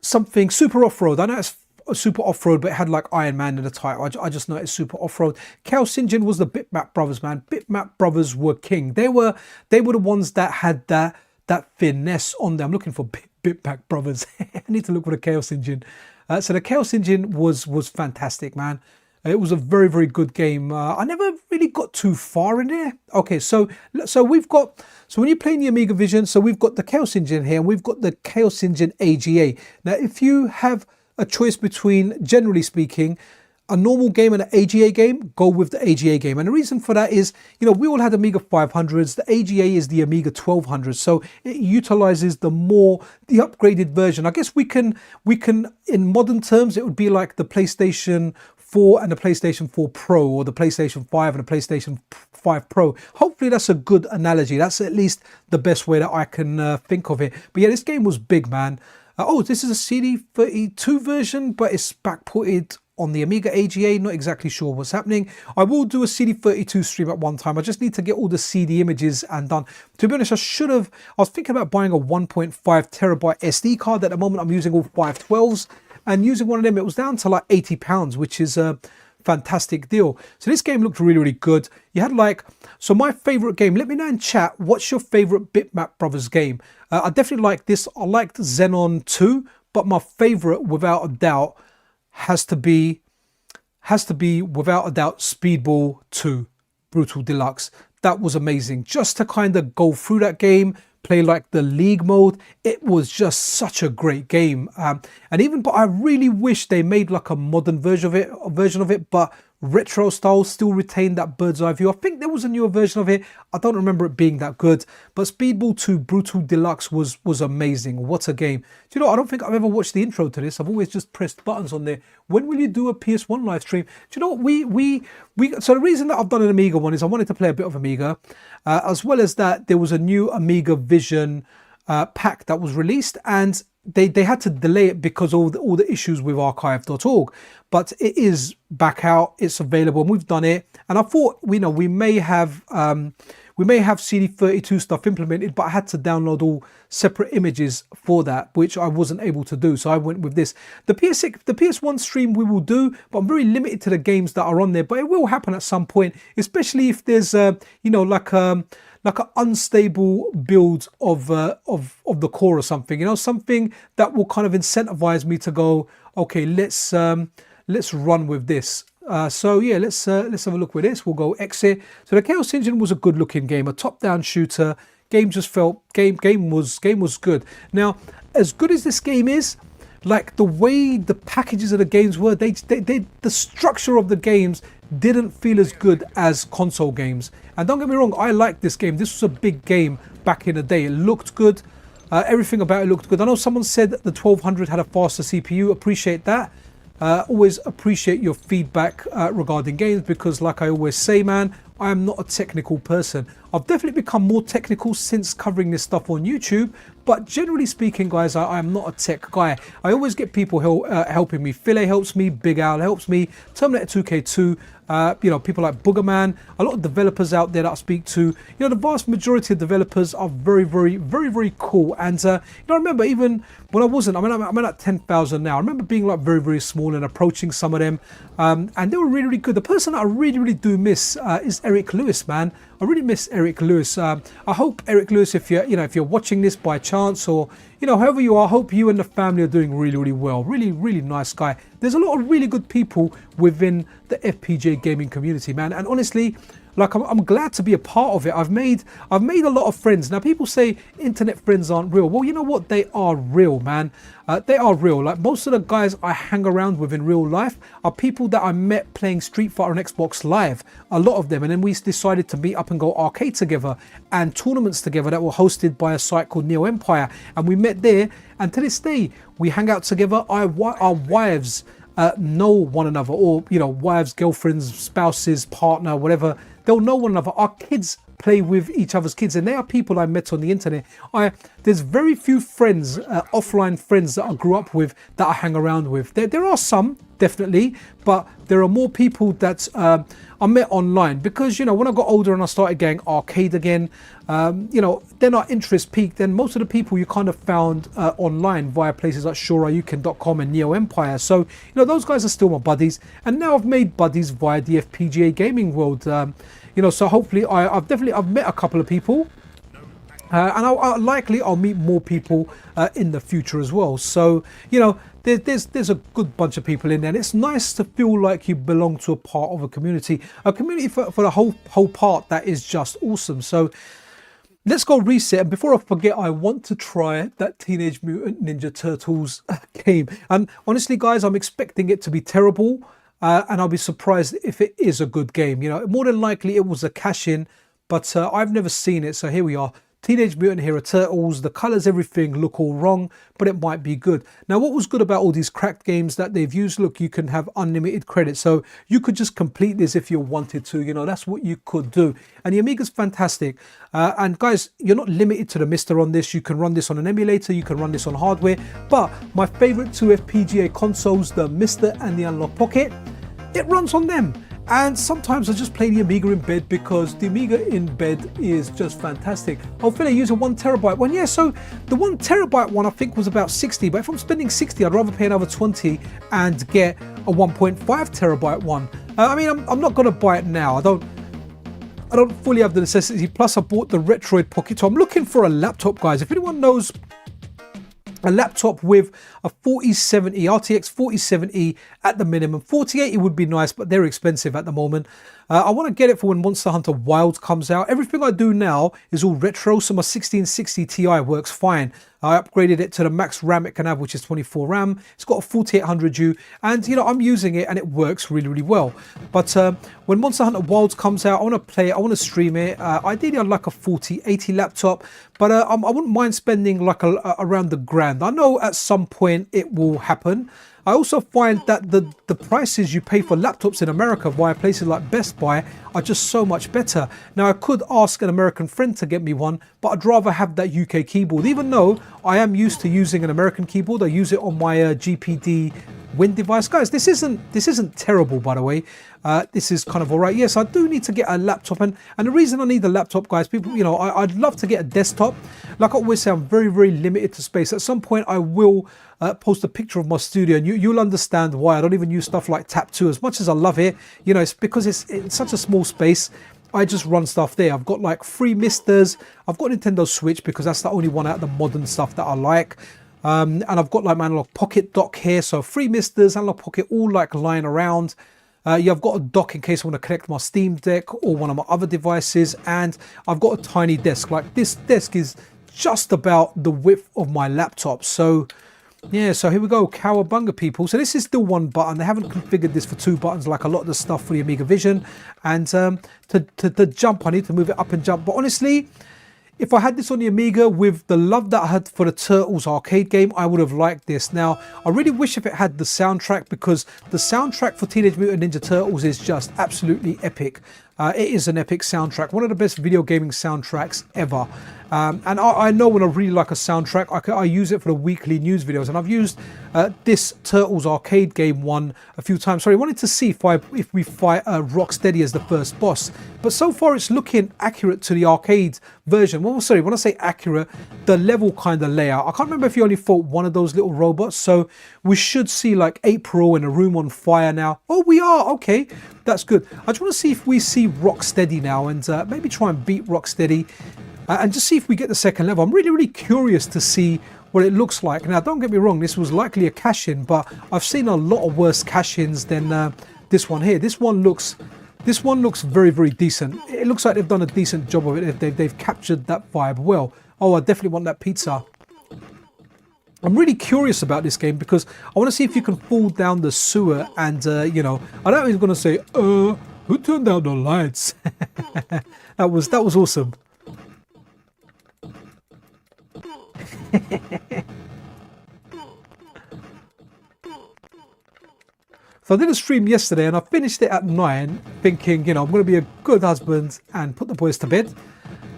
something Super Off-Road. I know it's Super Off-Road, but it had like Iron Man in the title. I just know it's Super Off-Road. Chaos Engine was the Bitmap brothers, man. Bitmap brothers were king. They were the ones that had that finesse on them. I'm looking for Bitmap brothers. I need to look for the Chaos Engine. So the Chaos Engine was fantastic, man. It was a very, very good game. I never really got too far in there. Okay, so we've got, so when you're playing the AmigaVision, so we've got the Chaos Engine here, and we've got the Chaos Engine AGA. Now, if you have a choice between, generally speaking, a normal game and an AGA game, go with the AGA game. And the reason for that is, you know, we all had Amiga 500s. The AGA is the Amiga 1200s, so it utilizes the upgraded version. I guess we can, in modern terms, it would be like the PlayStation 4 and the PlayStation 4 Pro, or the PlayStation 5 and the PlayStation 5 Pro. Hopefully that's a good analogy. That's at least the best way that I can think of it. But yeah, this game was big, man. Oh, this is a CD32 version, but it's backported on the Amiga AGA. Not exactly sure what's happening. I will do a CD32 stream at one time. I just need to get all the CD images and done. To be honest, I was thinking about buying a 1.5 terabyte SD card. At the moment, I'm using all 512s, and using one of them, it was down to like £80, which is a fantastic deal. So this game looked really, really good. You had like, so my favorite game, let me know in chat, what's your favorite Bitmap Brothers game? I definitely like this. I liked Xenon 2, but my favorite, without a doubt, has to be without a doubt Speedball 2 Brutal Deluxe. That was amazing. Just to kind of go through that game, play like the league mode, it was just such a great game. But I really wish they made like a modern version of it, but retro style, still retained that bird's eye view. I think there was a newer version of it. I don't remember it being that good, but Speedball 2 Brutal Deluxe was amazing. What a game. Do you know, I don't think I've ever watched the intro to this. I've always just pressed buttons on there. When will you do a PS1 live stream? Do you know what, so the reason that I've done an Amiga one is I wanted to play a bit of Amiga, as well as that there was a new AmigaVision pack that was released, and they had to delay it because of all the issues with archive.org, but it is back out, it's available, and we've done it. And I thought, we may have CD32 stuff implemented, but I had to download all separate images for that, which I wasn't able to do, so I went with this. The PS1 stream we will do, but I'm very limited to the games that are on there, but it will happen at some point, especially if there's like an unstable build of the core or something, something that will kind of incentivize me to go, okay, let's run with this. So yeah, let's have a look with this. We'll go exit. So the Chaos Engine was a good looking game, a top-down shooter. Game was good. Now, as good as this game is, like the way the packages of the games were, the structure of the games didn't feel as good as console games. And don't get me wrong, I liked this game. This was a big game back in the day. It looked good. Everything about it looked good. I know someone said that the 1200 had a faster CPU. Appreciate that. Always appreciate your feedback regarding games, because like I always say, man, I am not a technical person. I've definitely become more technical since covering this stuff on YouTube, but generally speaking, guys, I am not a tech guy. I always get people helping me. Philae helps me, Big Al helps me, Terminator 2K2, people like Boogerman, a lot of developers out there that I speak to. The vast majority of developers are very, very, very, very cool. And I remember even when I wasn't, I'm at 10,000 now. I remember being like very, very small and approaching some of them, and they were really, really good. The person that I really, really do miss is Eric Lewis, man. I really miss Eric Lewis. I hope, Eric Lewis, if you're watching this by chance, or however you are, I hope you and the family are doing really, really well. Really, really nice guy. There's a lot of really good people within the FPGA gaming community, man. And honestly, like I'm glad to be a part of it. I've made a lot of friends. Now people say internet friends aren't real. Well, you know what? They are real, man. They are real. Like most of the guys I hang around with in real life are people that I met playing Street Fighter on Xbox Live. A lot of them. And then we decided to meet up and go arcade together, and tournaments together that were hosted by a site called Neo Empire. And we met there, and to this day we hang out together. Our wives know one another, or you know, wives, girlfriends, spouses, partner, whatever. They'll know one another. Our kids play with each other's kids, and they are people I met on the internet. There's very few friends, offline friends that I grew up with that I hang around with. There are some, definitely, but there are more people that I met online, because you know, when I got older and I started going arcade again, you know, then our interest peaked. Then most of the people you kind of found online via places like SureRayuken.com and Neo Empire. So you know, those guys are still my buddies, and now I've made buddies via the FPGA gaming world. You know, so hopefully I've met a couple of people. And I'll meet more people in the future as well. So you know, there's a good bunch of people in there, and it's nice to feel like you belong to a part of a community for the whole part that is just awesome. So let's go reset, and before I forget, I want to try that Teenage Mutant Ninja Turtles game. And honestly, guys, I'm expecting it to be terrible, and I'll be surprised if it is a good game. You know, more than likely it was a cash-in, but I've never seen it. So here we are. Teenage Mutant Hero Turtles, the colors, everything look all wrong, but it might be good. Now, what was good about all these cracked games that they've used, look, you can have unlimited credit. So you could just complete this if you wanted to, you know, that's what you could do. And the Amiga's fantastic. And guys, you're not limited to the MiSTer on this. You can run this on an emulator, you can run this on hardware. But my favorite two FPGA consoles, the MiSTer and the Analog Pocket, it runs on them. And sometimes I just play the Amiga in bed, because the Amiga in bed is just fantastic. Hopefully I use a 1 terabyte one. Yeah, so the 1 terabyte one I think was about 60, but if I'm spending 60, I'd rather pay another 20 and get a 1.5 terabyte one. I mean, I'm not gonna buy it now. I don't fully have the necessity. Plus I bought the Retroid Pocket 2. I'm looking for a laptop, guys. If anyone knows a laptop with a 4070, RTX 4070 at the minimum. 4080 would be nice, but they're expensive at the moment. I want to get it for when Monster Hunter Wilds comes out. Everything I do now is all retro, so my 1660 Ti works fine. I upgraded it to the max RAM it can have, which is 24 RAM. It's got a 4800U, and you know, I'm using it and it works really, really well. But when Monster Hunter Wilds comes out, I want to play it, I want to stream it. Ideally, I'd like a 4080 laptop, but I wouldn't mind spending like around the grand. I know at some point it will happen. I also find that the prices you pay for laptops in America via places like Best Buy are just so much better. Now, I could ask an American friend to get me one, but I'd rather have that UK keyboard. Even though I am used to using an American keyboard, I use it on my GPD Win device. Guys, this isn't terrible, by the way. This is kind of all right. Yes, I do need to get a laptop, and the reason I need a laptop, guys, people, you know, I'd love to get a desktop. Like I always say, I'm very, very limited to space. At some point, I will post a picture of my studio, and you'll understand why I don't even use stuff like Tap 2 as much as I love it. You know, it's because it's such a small space. I just run stuff there. I've got like 3 MiSTers. I've got Nintendo Switch because that's the only one out of the modern stuff that I like. And I've got like my Analog Pocket dock here. So 3 MiSTers, Analog Pocket, all like lying around. Yeah, I've got a dock in case I want to connect my Steam Deck or one of my other devices. And I've got a tiny desk. Like this desk is just about the width of my laptop. So yeah, so here we go, cowabunga, people. So this is still 1 button. They haven't configured this for 2 buttons like a lot of the stuff for the AmigaVision. And to jump, I need to move it up and jump. But honestly, if I had this on the Amiga with the love that I had for the Turtles arcade game, I would have liked this. Now, I really wish if it had the soundtrack, because the soundtrack for Teenage Mutant Ninja Turtles is just absolutely epic. It is an epic soundtrack, one of the best video gaming soundtracks ever. And I know when I really like a soundtrack, I use it for the weekly news videos. And I've used this Turtles arcade game one a few times. Sorry, I wanted to see if we fight Rocksteady as the first boss. But so far it's looking accurate to the arcade version. Well, sorry, when I say accurate, the level kind of layout. I can't remember if you only fought one of those little robots. So we should see like April in a room on fire now. Oh, we are. Okay, that's good. I just want to see if we see Rocksteady now, and maybe try and beat Rocksteady. And just see if we get the second level. I'm really, really curious to see what it looks like. Now, don't get me wrong, this was likely a cash-in, but I've seen a lot of worse cash-ins than this one here. This one looks very, very decent. It looks like they've done a decent job of it. They've captured that vibe well. Oh, I definitely want that pizza. I'm really curious about this game because I want to see if you can fall down the sewer and, you know, I don't even going to say, who turned down the lights? that was awesome. So I did a stream yesterday and I finished it at 9, thinking, you know, I'm going to be a good husband and put the boys to bed.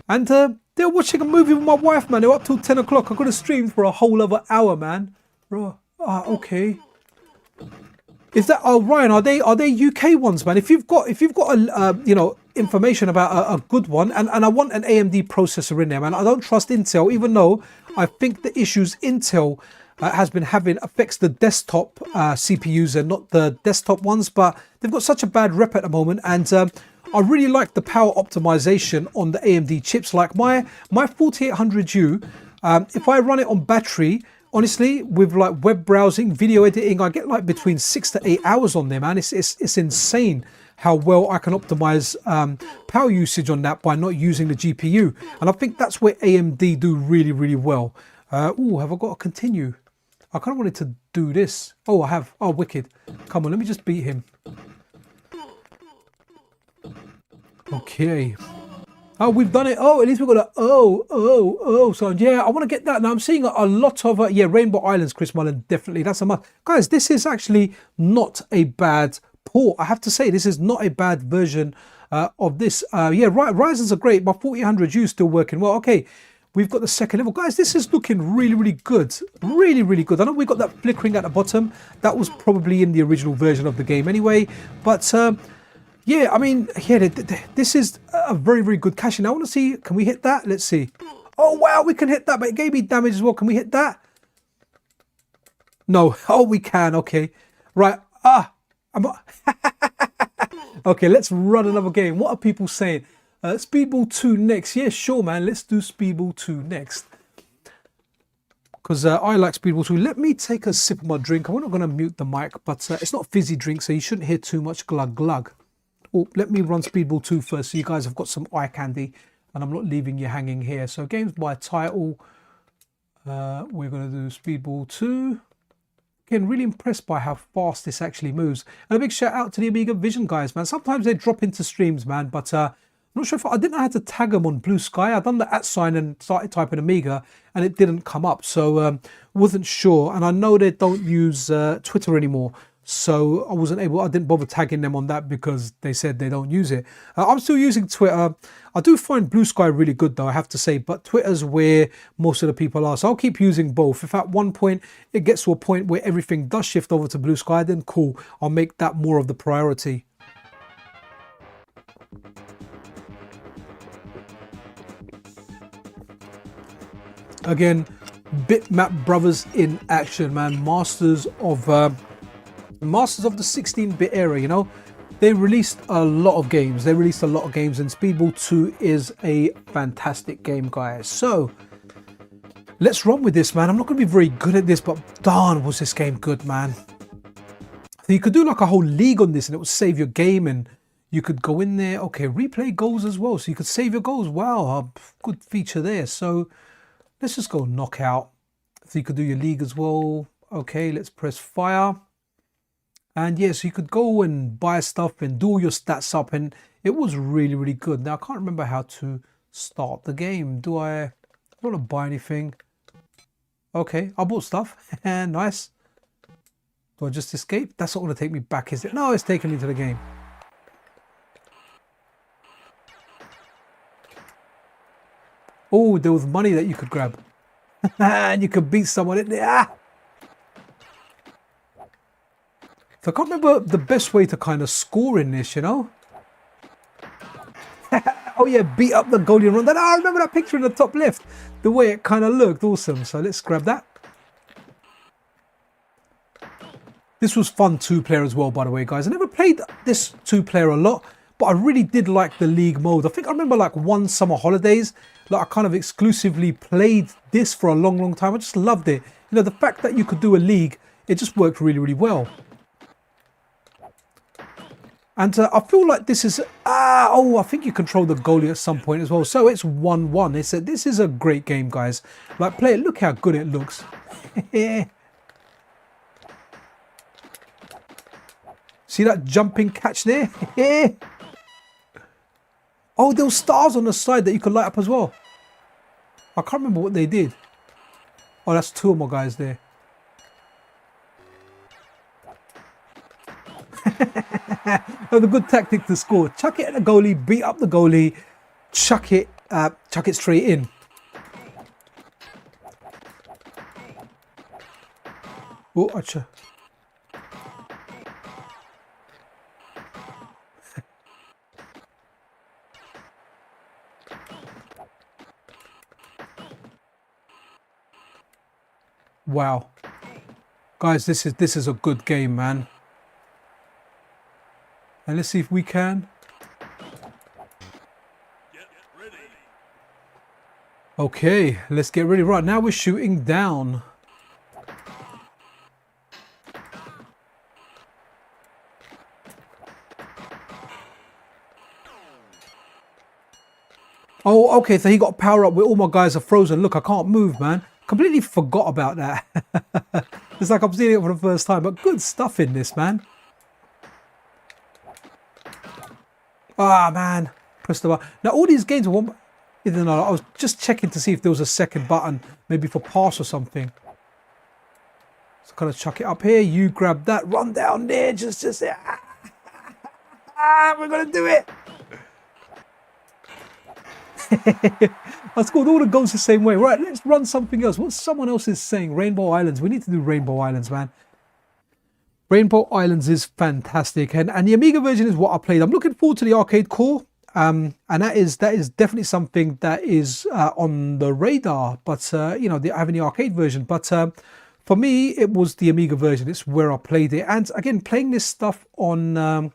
And they're watching a movie with my wife, man. They're up till 10 o'clock. I could have streamed for a whole other hour, man. Bro, okay. Is that, oh Ryan, are they UK ones, man? If you've got a, you know, information about a good one, and I want an AMD processor in there, man. I don't trust Intel, even though I think the issues Intel has been having affects the desktop CPUs and not the desktop ones, but they've got such a bad rep at the moment. And I really like the power optimization on the AMD chips. Like my 4800U, if I run it on battery, honestly, with like web browsing, video editing, I get like between 6 to 8 hours on there, man. It's insane how well I can optimize power usage on that by not using the GPU. And I think that's where AMD do really, really well. Oh, have I got to continue? I kind of wanted to do this. Oh, I have. Oh, wicked. Come on, let me just beat him. Okay. Oh, we've done it. Oh, at least we've got a So yeah, I want to get that. Now I'm seeing a lot of yeah, Rainbow Islands, Chris Mullen, definitely. That's a must. Guys, this is actually not a bad port. I have to say, this is not a bad version of this. Yeah, Ryzen's are great. My 4800U is still working well. Okay, we've got the second level. Guys, this is looking really, really good. Really, really good. I know we've got that flickering at the bottom. That was probably in the original version of the game anyway. But yeah, I mean, yeah, this is a very, very good caching. I want to see, can we hit that? Let's see. Oh, wow, we can hit that, but it gave me damage as well. Can we hit that? No. Oh, we can. Okay. Right. Okay, let's run another game. What are people saying? Speedball 2 next. Yeah, sure, man. Let's do Speedball 2 next. Because I like Speedball 2. Let me take a sip of my drink. I'm not going to mute the mic, but it's not fizzy drink, so you shouldn't hear too much glug glug. Oh, let me run Speedball 2 first, so you guys have got some eye candy, and I'm not leaving you hanging here. So games by title. We're going to do Speedball 2. Again, really impressed by how fast this actually moves. And a big shout out to the AmigaVision guys, man. Sometimes they drop into streams, man, but I'm not sure if I didn't know how to tag them on Blue Sky. I done the @ and started typing Amiga, and it didn't come up, so wasn't sure. And I know they don't use Twitter anymore, so I wasn't able. I didn't bother tagging them on that because they said they don't use it. I'm still using Twitter. I do find Blue Sky really good though, I have to say, but Twitter's where most of the people are, so I'll keep using both. If at one point it gets to a point where everything does shift over to Blue Sky, then cool, I'll make that more of the priority. Again, Bitmap Brothers in action, man. Masters of the 16-bit era, you know. They released a lot of games. And Speedball 2 is a fantastic game, guys. So let's run with this, man. I'm not going to be very good at this, but darn, was this game good, man. So you could do like a whole league on this, and it would save your game, and you could go in there. Okay, replay goals as well, so you could save your goals. Wow, a good feature there. So let's just go knockout. So you could do your league as well. Okay, let's press fire. And yes, you could go and buy stuff and do all your stats up, and it was really, really good. Now, I can't remember how to start the game. Do I want to buy anything? Okay, I bought stuff. Nice. Do I just escape? That's not going to take me back, is it? No, it's taking me to the game. Oh, there was money that you could grab. And you could beat someone in there. Ah! So I can't remember the best way to kind of score in this, you know. Oh yeah, beat up the goalie and run that. Oh, I remember that picture in the top left. The way it kind of looked, awesome. So let's grab that. This was fun 2-player as well, by the way, guys. I never played this 2-player a lot, but I really did like the league mode. I think I remember like one summer holidays, like I kind of exclusively played this for a long, long time. I just loved it. You know, the fact that you could do a league, it just worked really, really well. And I feel like this is, I think you control the goalie at some point as well. So it's 1-1. This is a great game, guys. Like, play it. Look how good it looks. See that jumping catch there? Oh, there were stars on the side that you could light up as well. I can't remember what they did. Oh, that's 2 of my guys there. That was a good tactic to score. Chuck it at the goalie, beat up the goalie, chuck it straight in. Oh, acha. Wow, guys, this is a good game, man. And let's see if we can. Okay, let's get ready. Right now we're shooting down. Oh, okay, so he got power up where all my guys are frozen. Look, I can't move, man. Completely forgot about that. It's like I'm seeing it for the first time, but good stuff in this, man. Ah, man. Press the button. Now, all these games are one... I was just checking to see if there was a second button, maybe for pass or something. So kind of chuck it up here. You grab that, run down there, just we're gonna do it. I scored all the goals the same way. Right, let's run something else. What someone else is saying, Rainbow Islands. We need to do Rainbow Islands, man. Rainbow Islands is fantastic, and the Amiga version is what I played. I'm looking forward to the arcade core. And that is definitely something that is on the radar, but you know, having the arcade version. But for me, it was the Amiga version. It's where I played it. And again, playing this stuff on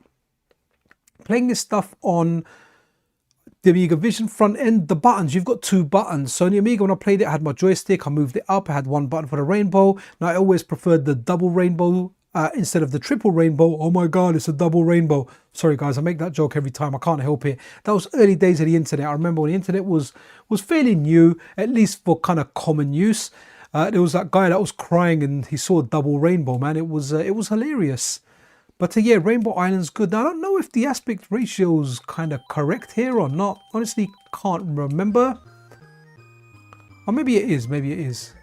the AmigaVision front end, the buttons, you've got 2 buttons. So in the Amiga, when I played it, I had my joystick. I moved it up. I had 1 button for the rainbow. Now I always preferred the double rainbow. Instead of the triple rainbow. Oh my god, it's a double rainbow. Sorry guys, I make that joke every time. I can't help it. That was early days of the internet. I remember when the internet was fairly new, at least for kind of common use. There was that guy that was crying and he saw a double rainbow, man. It was hilarious. But yeah, Rainbow Island's good. Now, I don't know if the aspect ratio's kind of correct here or not. Honestly, can't remember. Or maybe it is, maybe it is.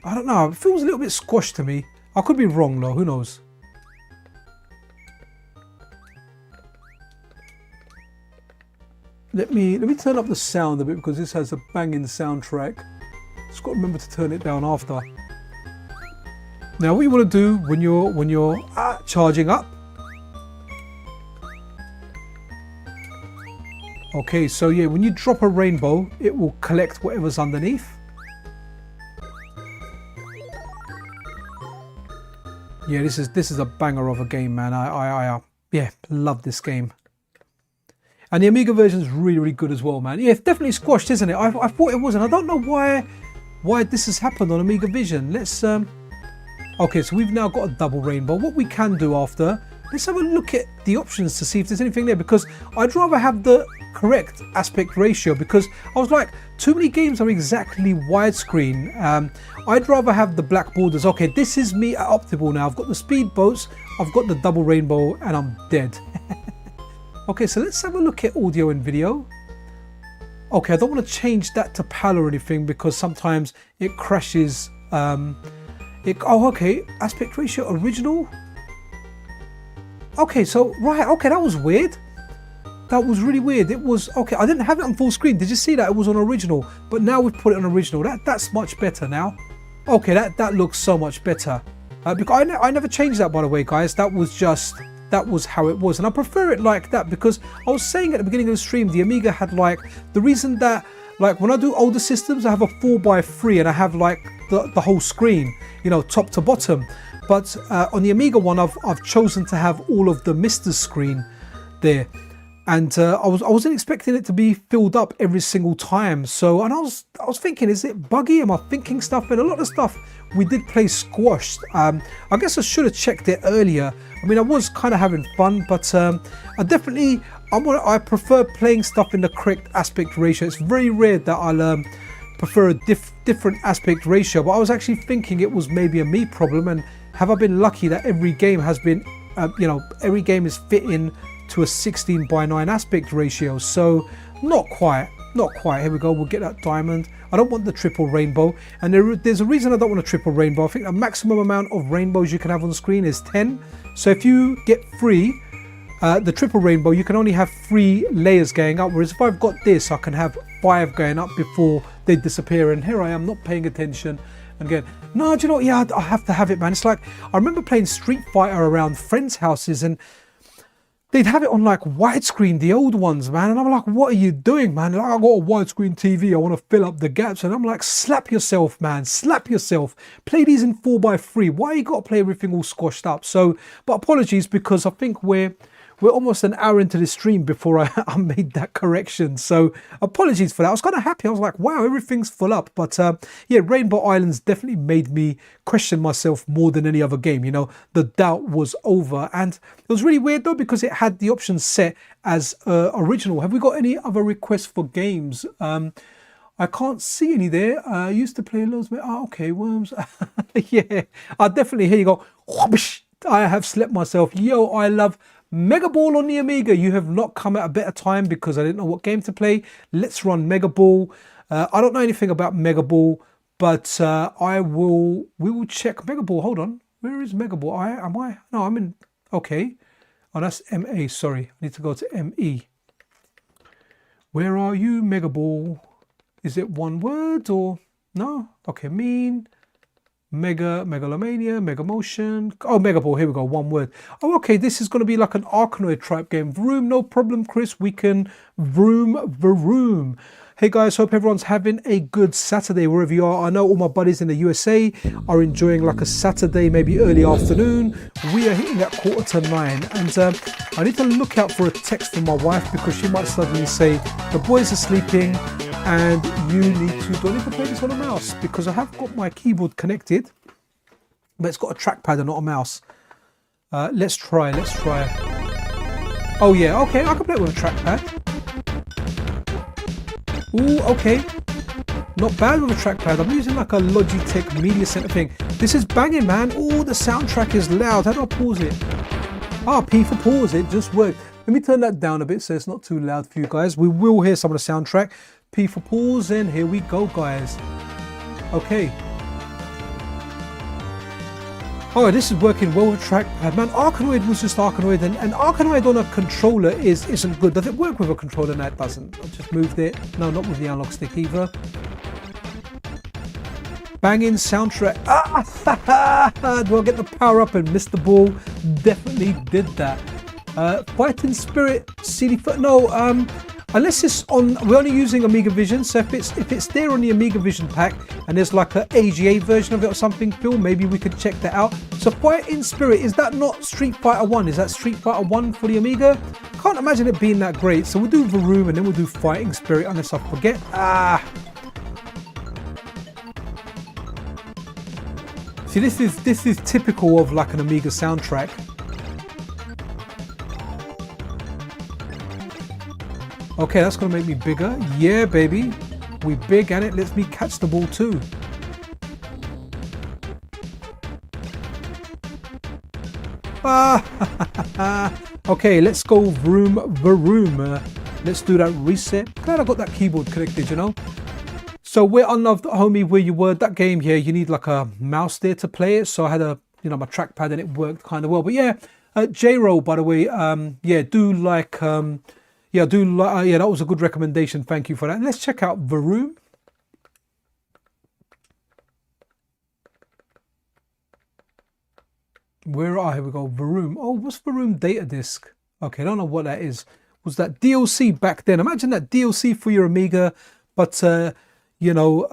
I don't know, it feels a little bit squashed to me. I could be wrong though, who knows? Let me turn up the sound a bit because this has a banging soundtrack. Just got to remember to turn it down after. Now what you want to do when you're charging up. Okay, so yeah, when you drop a rainbow, it will collect whatever's underneath. Yeah, this is a banger of a game, man. I yeah, love this game. And the Amiga version is really, really good as well, man. Yeah, it's definitely squashed, isn't it? I thought it wasn't. I don't know why this has happened on AmigaVision. Let's okay, so we've now got a double rainbow. What we can do after, let's have a look at the options to see if there's anything there, because I'd rather have the correct aspect ratio, because I was like, too many games are exactly widescreen. I'd rather have the black borders. Okay, this is me at optimal now. I've got the speedboats, I've got the double rainbow, and I'm dead. Okay, so let's have a look at audio and video. Okay, I don't want to change that to PAL or anything because sometimes it crashes. Oh, okay, aspect ratio original. Okay, so right, okay, that was weird. That was really weird. It was okay. I didn't have it on full screen. Did you see that? It was on original, but now we've put it on original. That's much better now. Okay, that looks so much better. Because I never changed that, by the way, guys. That was how it was, and I prefer it like that because I was saying at the beginning of the stream, the Amiga had like the reason that like when I do older systems, I have a 4x3 and I have like the whole screen, you know, top to bottom. But on the Amiga one, I've chosen to have all of the MiSTer screen there. And I wasn't expecting it to be filled up every single time. So, and I was thinking, is it buggy? Am I thinking stuff? And a lot of stuff we did play squashed. I guess I should have checked it earlier. I mean, I was kind of having fun, but I prefer playing stuff in the correct aspect ratio. It's very rare that I'll prefer a different aspect ratio. But I was actually thinking it was maybe a me problem. And have I been lucky that every game has been, you know, every game is fitting to a 16:9 aspect ratio, so not quite. Not quite. Here we go. We'll get that diamond. I don't want the triple rainbow. And there's a reason I don't want a triple rainbow. I think the maximum amount of rainbows you can have on the screen is 10. So if you get 3, the triple rainbow, you can only have 3 layers going up. Whereas if I've got this, I can have 5 going up before they disappear. And here I am not paying attention. And again, no, do you know what? Yeah, I have to have it, man. It's like, I remember playing Street Fighter around friends' houses and they'd have it on like widescreen, the old ones, man. And I'm like, what are you doing, man? Like, I got a widescreen TV. I want to fill up the gaps. And I'm like, slap yourself, man. Slap yourself. Play these in 4x3. Why you got to play everything all squashed up? So, but apologies, because I think we're almost an hour into the stream before I made that correction. So apologies for that. I was kind of happy. I was like, wow, everything's full up. But yeah, Rainbow Islands definitely made me question myself more than any other game. You know, the doubt was over. And it was really weird though, because it had the options set as original. Have we got any other requests for games? I can't see any there. I used to play loads of... Oh, okay, Worms. Yeah, I definitely... Here you go. I have slept myself. Yo, I love... Mega Ball on the Amiga. You have not come at a better time because I didn't know what game to play. Let's run Mega Ball. I don't know anything about Mega Ball, but we will check Mega Ball. Hold on. Where is Mega Ball? No, I'm in. Okay. Oh, that's MA. Sorry. I need to go to ME. Where are you, Mega Ball? Is it one word or no? Okay. Mean. Megalomania, Mega Motion. Oh, Mega Ball. Here we go. One word. Oh, okay. This is going to be like an Arkanoid type game. Vroom, no problem, Chris. We can vroom. Hey guys, hope everyone's having a good Saturday wherever you are. I know all my buddies in the USA are enjoying like a Saturday, maybe early afternoon. We are hitting at 8:45, and I need to look out for a text from my wife because she might suddenly say the boys are sleeping. And you need to, do I need to play this on a mouse? Because I have got my keyboard connected, but it's got a trackpad and not a mouse. Let's try. Oh yeah, okay, I can play it with a trackpad. Ooh, okay. Not bad with a trackpad. I'm using like a Logitech Media Center thing. This is banging, man. Oh, the soundtrack is loud. How do I pause it? Ah, P for pause, it just worked. Let me turn that down a bit so it's not too loud for you guys. We will hear some of the soundtrack. P for pause, and here we go, guys. Okay. Oh, this is working well with trackpad, man. Arkanoid was just Arkanoid, and Arkanoid on a controller isn't good. Does it work with a controller? No, it doesn't. I just moved it. No, not with the analog stick either. Banging soundtrack. Do I get the power up and miss the ball? Definitely did that. Fighting Spirit CD. No, unless it's on, we're only using AmigaVision, so if it's there on the AmigaVision pack and there's like an AGA version of it or something, Phil, maybe we could check that out. So Fighting Spirit, is that not Street Fighter 1? Is that Street Fighter 1 for the Amiga? Can't imagine it being that great. So we'll do Vroom and then we'll do Fighting Spirit unless I forget. See, this is typical of like an Amiga soundtrack. Okay, that's going to make me bigger. Yeah, baby. We big at it. Let me catch the ball too. Okay, let's go vroom. Let's do that reset. Glad I got that keyboard connected, you know. So where Unloved Homie, where you were, that game here, you need like a mouse there to play it. So I had a, you know, my trackpad and it worked kind of well. But yeah, J-Roll, by the way, yeah, do like... yeah, yeah, that was a good recommendation. Thank you for that. And let's check out Vroom. Here we go. Vroom. Oh, what's Vroom data disk? Okay, I don't know what that is. Was that DLC back then? Imagine that DLC for your Amiga, but you know,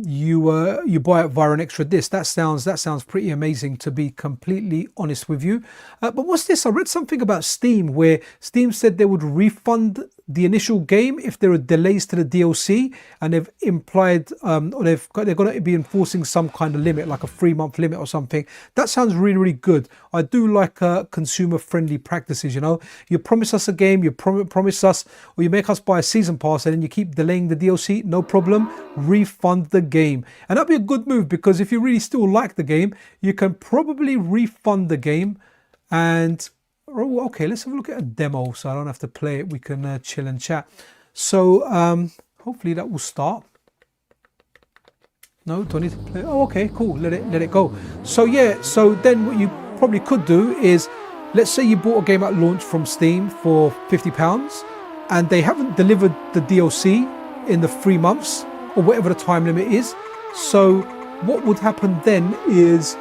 you buy it via an extra disc. That sounds pretty amazing, to be completely honest with you. But what's this? I read something about Steam, where Steam said they would refund the initial game if there are delays to the DLC, and they've implied or they're going to be enforcing some kind of limit, like a 3-month limit or something. That sounds really, really good. I do like consumer-friendly practices. You know, you promise us a game, you promise us, or you make us buy a season pass, and then you keep delaying the DLC. No problem. Refund the game, and that'd be a good move, because if you really still like the game, you can probably refund the game. And okay, let's have a look at a demo so I don't have to play it. We can chill and chat. So Hopefully that will start. No, don't need to play. Oh, okay, cool. Let it go. So yeah, so then what you probably could do is, let's say you bought a game at launch from Steam for £50 and they haven't delivered the DLC in the 3 months or whatever the time limit is. So what would happen then is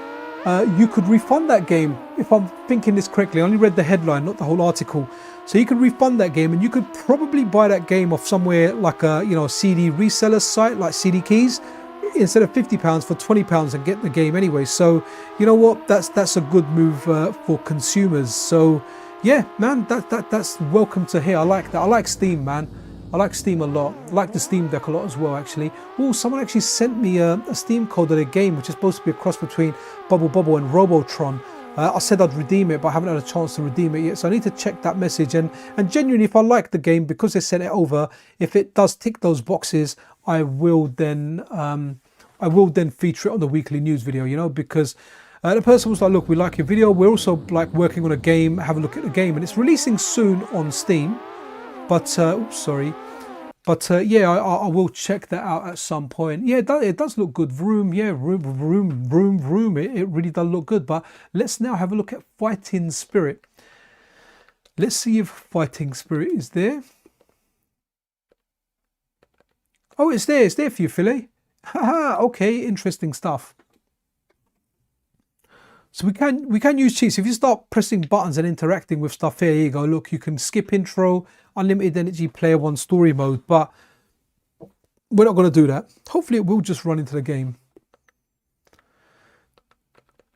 you could refund that game. If I'm thinking this correctly, I only read the headline, not the whole article. So you could refund that game and you could probably buy that game off somewhere like a, you know, a CD reseller site like CD Keys, instead of £50 for £20 and get the game anyway. So you know what, that's a good move for consumers. So yeah, man, that's welcome to hear. I like that. I like Steam, man. I like Steam a lot. I like the Steam Deck a lot as well, actually. Oh, someone actually sent me a Steam code of a game which is supposed to be a cross between Bubble Bobble and Robotron. I said I'd redeem it, but I haven't had a chance to redeem it yet. So I need to check that message. And genuinely, if I like the game, because they sent it over, if it does tick those boxes, I will then feature it on the weekly news video, you know, because the person was like, look, we like your video. We're also like working on a game. Have a look at the game. And it's releasing soon on Steam. But, oops, sorry. But yeah, I will check that out at some point. Yeah, it does look good. Vroom, yeah, vroom. It really does look good. But let's now have a look at Fighting Spirit. Let's see if Fighting Spirit is there. Oh, it's there. It's there for you, Philly. Haha, okay, interesting stuff. So we can use cheats. If you start pressing buttons and interacting with stuff here, you go, look, you can skip intro, unlimited energy, player one, story mode, but we're not going to do that. Hopefully it will just run into the game.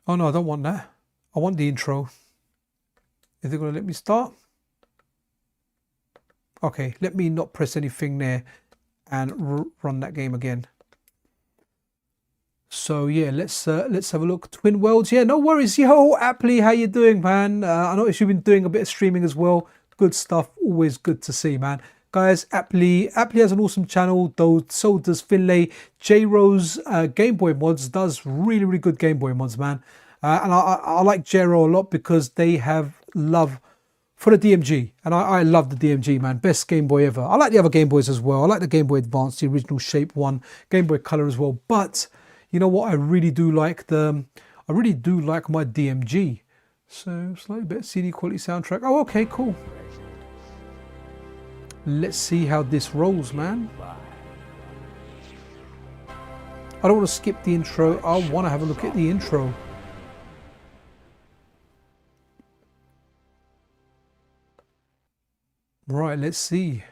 Oh no, I don't want that. I want the intro. Is it going to let me start? Okay, let me not press anything there and run that game again. So yeah, let's have a look. Twin Worlds, yeah, no worries. Yo, Appley, how you doing, man? I noticed you've been doing a bit of streaming as well. Good stuff. Always good to see, man. Guys, Appley has an awesome channel, though so does Finlay. J-Rose Game Boy mods does really good Game Boy mods, man. And I like J-Ro a lot because they have love for the DMG, and I love the DMG, man. Best Game Boy ever. I like the other Game Boys as well. I like the Game Boy Advance, the original Shape 1, Game Boy Color as well. But you know what? I really do like my DMG. So slightly better CD quality soundtrack. Oh, okay, cool. Let's see how this rolls, man. I don't want to skip the intro. I want to have a look at the intro. Right, let's see.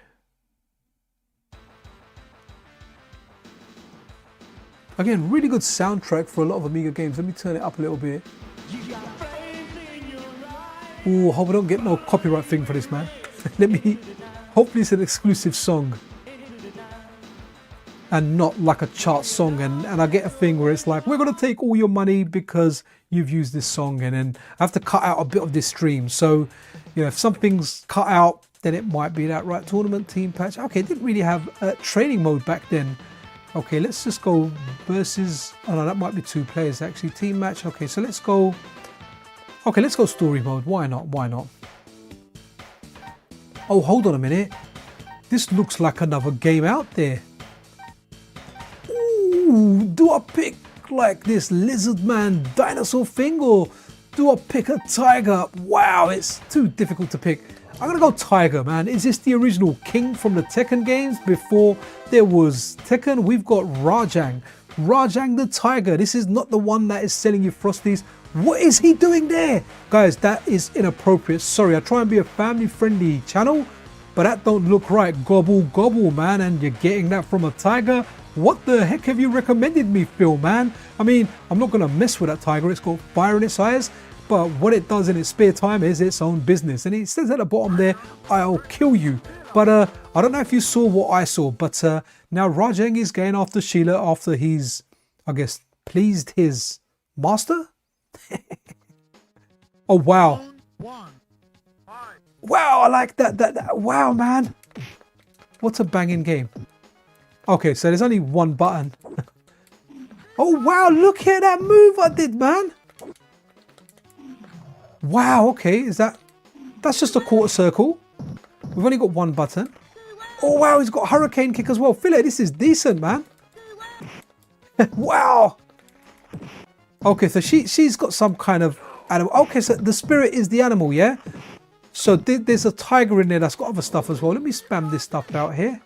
Again, really good soundtrack for a lot of Amiga games. Let me turn it up a little bit. Oh, hope I don't get no copyright thing for this, man. Hopefully it's an exclusive song and not like a chart song. And I get a thing where it's like, we're going to take all your money because you've used this song, and then I have to cut out a bit of this stream. So, you know, if something's cut out, then it might be that. Right, tournament, team patch. Okay, it didn't really have training mode back then. Okay, let's just go versus. Oh no, that might be 2 players actually. Team match. Okay, so let's go. Okay, let's go story mode. Why not? Why not? Oh, hold on a minute. This looks like another game out there. Ooh, do I pick like this lizard man dinosaur thing, or do I pick a tiger? Wow, it's too difficult to pick. I'm gonna go Tiger, man. Is this the original king from the Tekken games before there was Tekken? We've got Rajang the Tiger. This is not the one that is selling you Frosties. What is he doing there? Guys, that is inappropriate. Sorry, I try and be a family-friendly channel, but that don't look right. Gobble, gobble, man, and you're getting that from a tiger? What the heck have you recommended me, Phil, man? I mean, I'm not gonna mess with that tiger. It's got fire in its eyes. But what it does in its spare time is its own business. And it says at the bottom there, I'll kill you. But I don't know if you saw what I saw. But now Rajang is going after Sheila after he's, I guess, pleased his master? Oh, wow. Wow, I like that. Wow, man. What a banging game. Okay, so there's only one button. Oh, wow, look at that move I did, man. Wow, okay, that's just a quarter circle. We've only got one button. Oh wow, he's got hurricane kick as well. Philly, this is decent, man. Wow. Okay, so she's got some kind of animal. Okay, so the spirit is the animal, yeah? So there's a tiger in there that's got other stuff as well. Let me spam this stuff out here.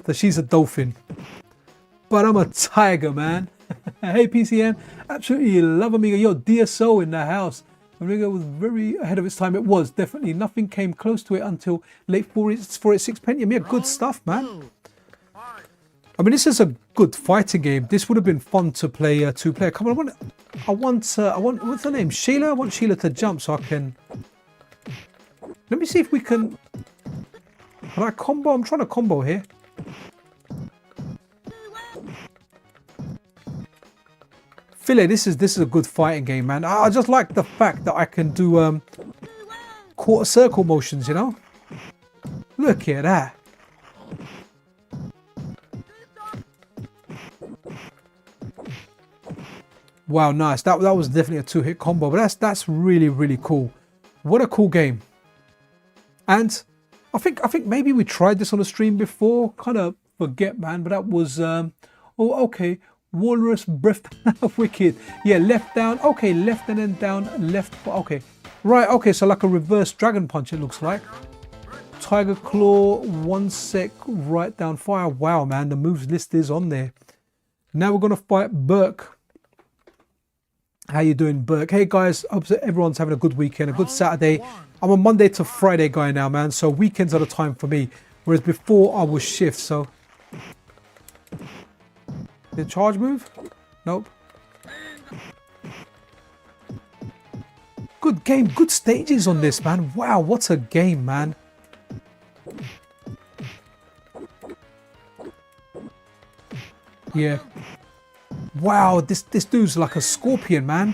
So she's a dolphin. But I'm a tiger, man. Hey, PCN. Absolutely love Amiga. Yo, DSO in the house. Amiga was very ahead of its time. It was, definitely. Nothing came close to it until late 486 Pentium. Yeah, good stuff, man. I mean, this is a good fighting game. This would have been fun to play two-player. Come on, I want, what's her name? Sheila? I want Sheila to jump so I can... Let me see if we can... Can I combo? I'm trying to combo here. Philly, this is a good fighting game, man. I just like the fact that I can do quarter circle motions, you know? Look at that. Wow, nice. That was definitely a two-hit combo, but that's really, really cool. What a cool game. And I think maybe we tried this on a stream before. Kind of forget, man, but that was oh, okay. Walrus breath. Wicked. Yeah, left down. Okay, left and then down, left. Okay. Right, okay, so like a reverse dragon punch it looks like. Tiger claw, 1 sec, right down fire. Wow, man, the moves list is on there. Now we're gonna fight Burke. How you doing, Burke? Hey guys, hope everyone's having a good weekend, a good Saturday. I'm a Monday to Friday guy now, man, so weekends are the time for me. Whereas before I was shift, so. The charge move? Nope. Good game, good stages on this, man. Wow, what a game, man. Yeah. Wow, this dude's like a scorpion, man.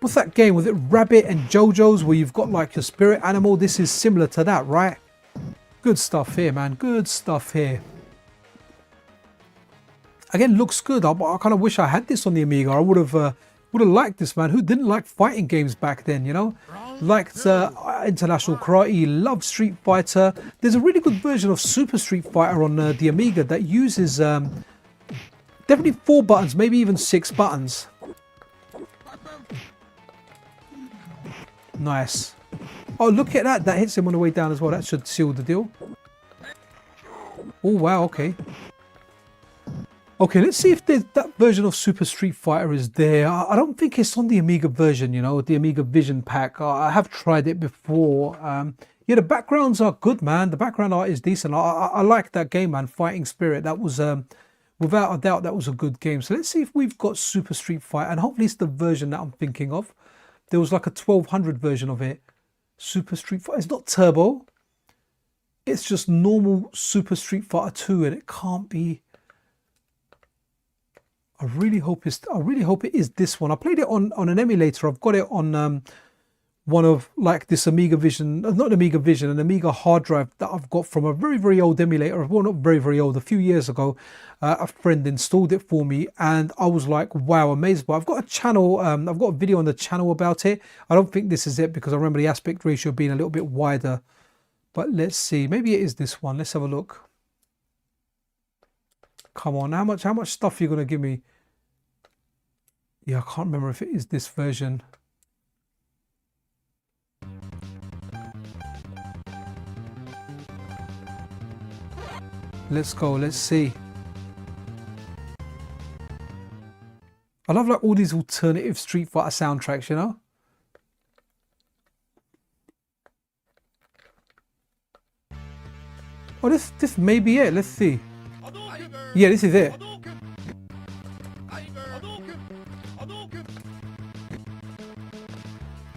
What's that game? Was it Rabbit and JoJo's where you've got like your spirit animal? This is similar to that, right? Good stuff here, man. Good stuff here. Again, looks good. I kind of wish I had this on the Amiga. I would have liked this, man. Who didn't like fighting games back then, you know? Liked International Karate, loved Street Fighter. There's a really good version of Super Street Fighter on the Amiga that uses definitely 4 buttons, maybe even 6 buttons. Nice. Oh, look at that. That hits him on the way down as well. That should seal the deal. Oh, wow. Okay. Okay, let's see if that version of Super Street Fighter is there. I don't think it's on the Amiga version, you know, the AmigaVision pack. I have tried it before. Yeah, the backgrounds are good, man. The background art is decent. I like that game, man. Fighting Spirit. That was, without a doubt, that was a good game. So let's see if we've got Super Street Fighter. And hopefully it's the version that I'm thinking of. There was like a 1200 version of it. Super Street Fighter. It's not turbo. It's just normal Super Street Fighter 2, and it can't be. I really hope it is this one. I played it on an emulator. I've got it on one of like this AmigaVision, not AmigaVision, an Amiga hard drive that I've got from a very, very old emulator. Well, not very, very old, a few years ago. A friend installed it for me and I was like, wow, amazed. But I've got a channel, I've got a video on the channel about it. I don't think this is it because I remember the aspect ratio being a little bit wider. But let's see, maybe it is this one. Let's have a look. Come on, how much stuff are you going to give me? Yeah, I can't remember if it is this version. Let's go, let's see. I love like all these alternative Street Fighter soundtracks, you know? Oh, this may be it. Let's see. Yeah, this is it.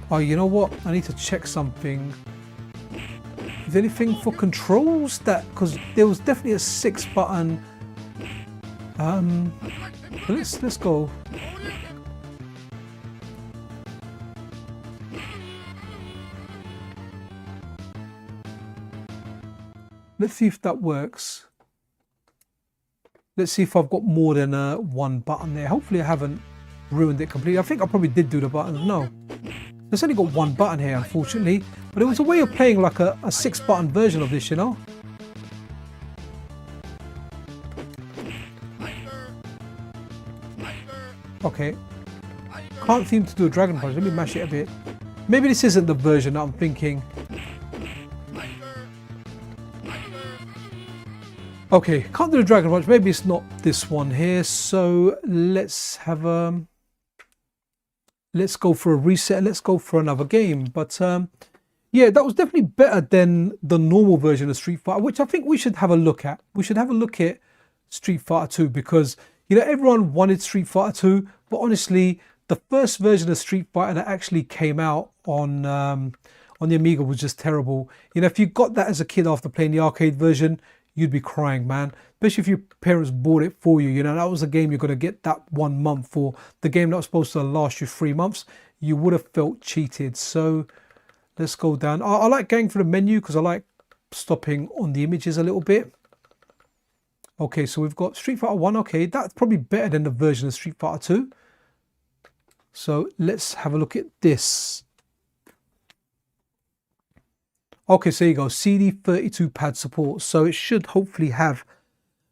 Oh, you know what? I need to check something. Is there anything for controls that? Because there was definitely a 6-button. Let's go. Let's see if that works. Let's see if I've got more than one button there. Hopefully I haven't. ruined it completely. I think I probably did do the buttons. No. It's only got one button here, unfortunately. But it was a way of playing like a 6-button version of this, you know? Okay. Can't seem to do a Dragon Punch. Let me mash it a bit. Maybe this isn't the version that I'm thinking. Okay, can't do the Dragon Punch. Maybe it's not this one here. So let's have let's go for a reset and let's go for another game. But yeah, that was definitely better than the normal version of Street Fighter, which I think we should have a look at. We should have a look at Street Fighter 2 because, you know, everyone wanted Street Fighter 2, but honestly, the first version of Street Fighter that actually came out on the Amiga was just terrible. You know, if you got that as a kid after playing the arcade version, you'd be crying, man. Especially if your parents bought it for you. You know, that was a game you're going to get that 1 month for. The game that was supposed to last you 3 months, you would have felt cheated. So let's go down. I like going through the menu because I like stopping on the images a little bit. Okay, so we've got Street Fighter 1. Okay, that's probably better than the version of Street Fighter 2. So let's have a look at this. Okay, so there you go, CD32 pad support. So it should hopefully have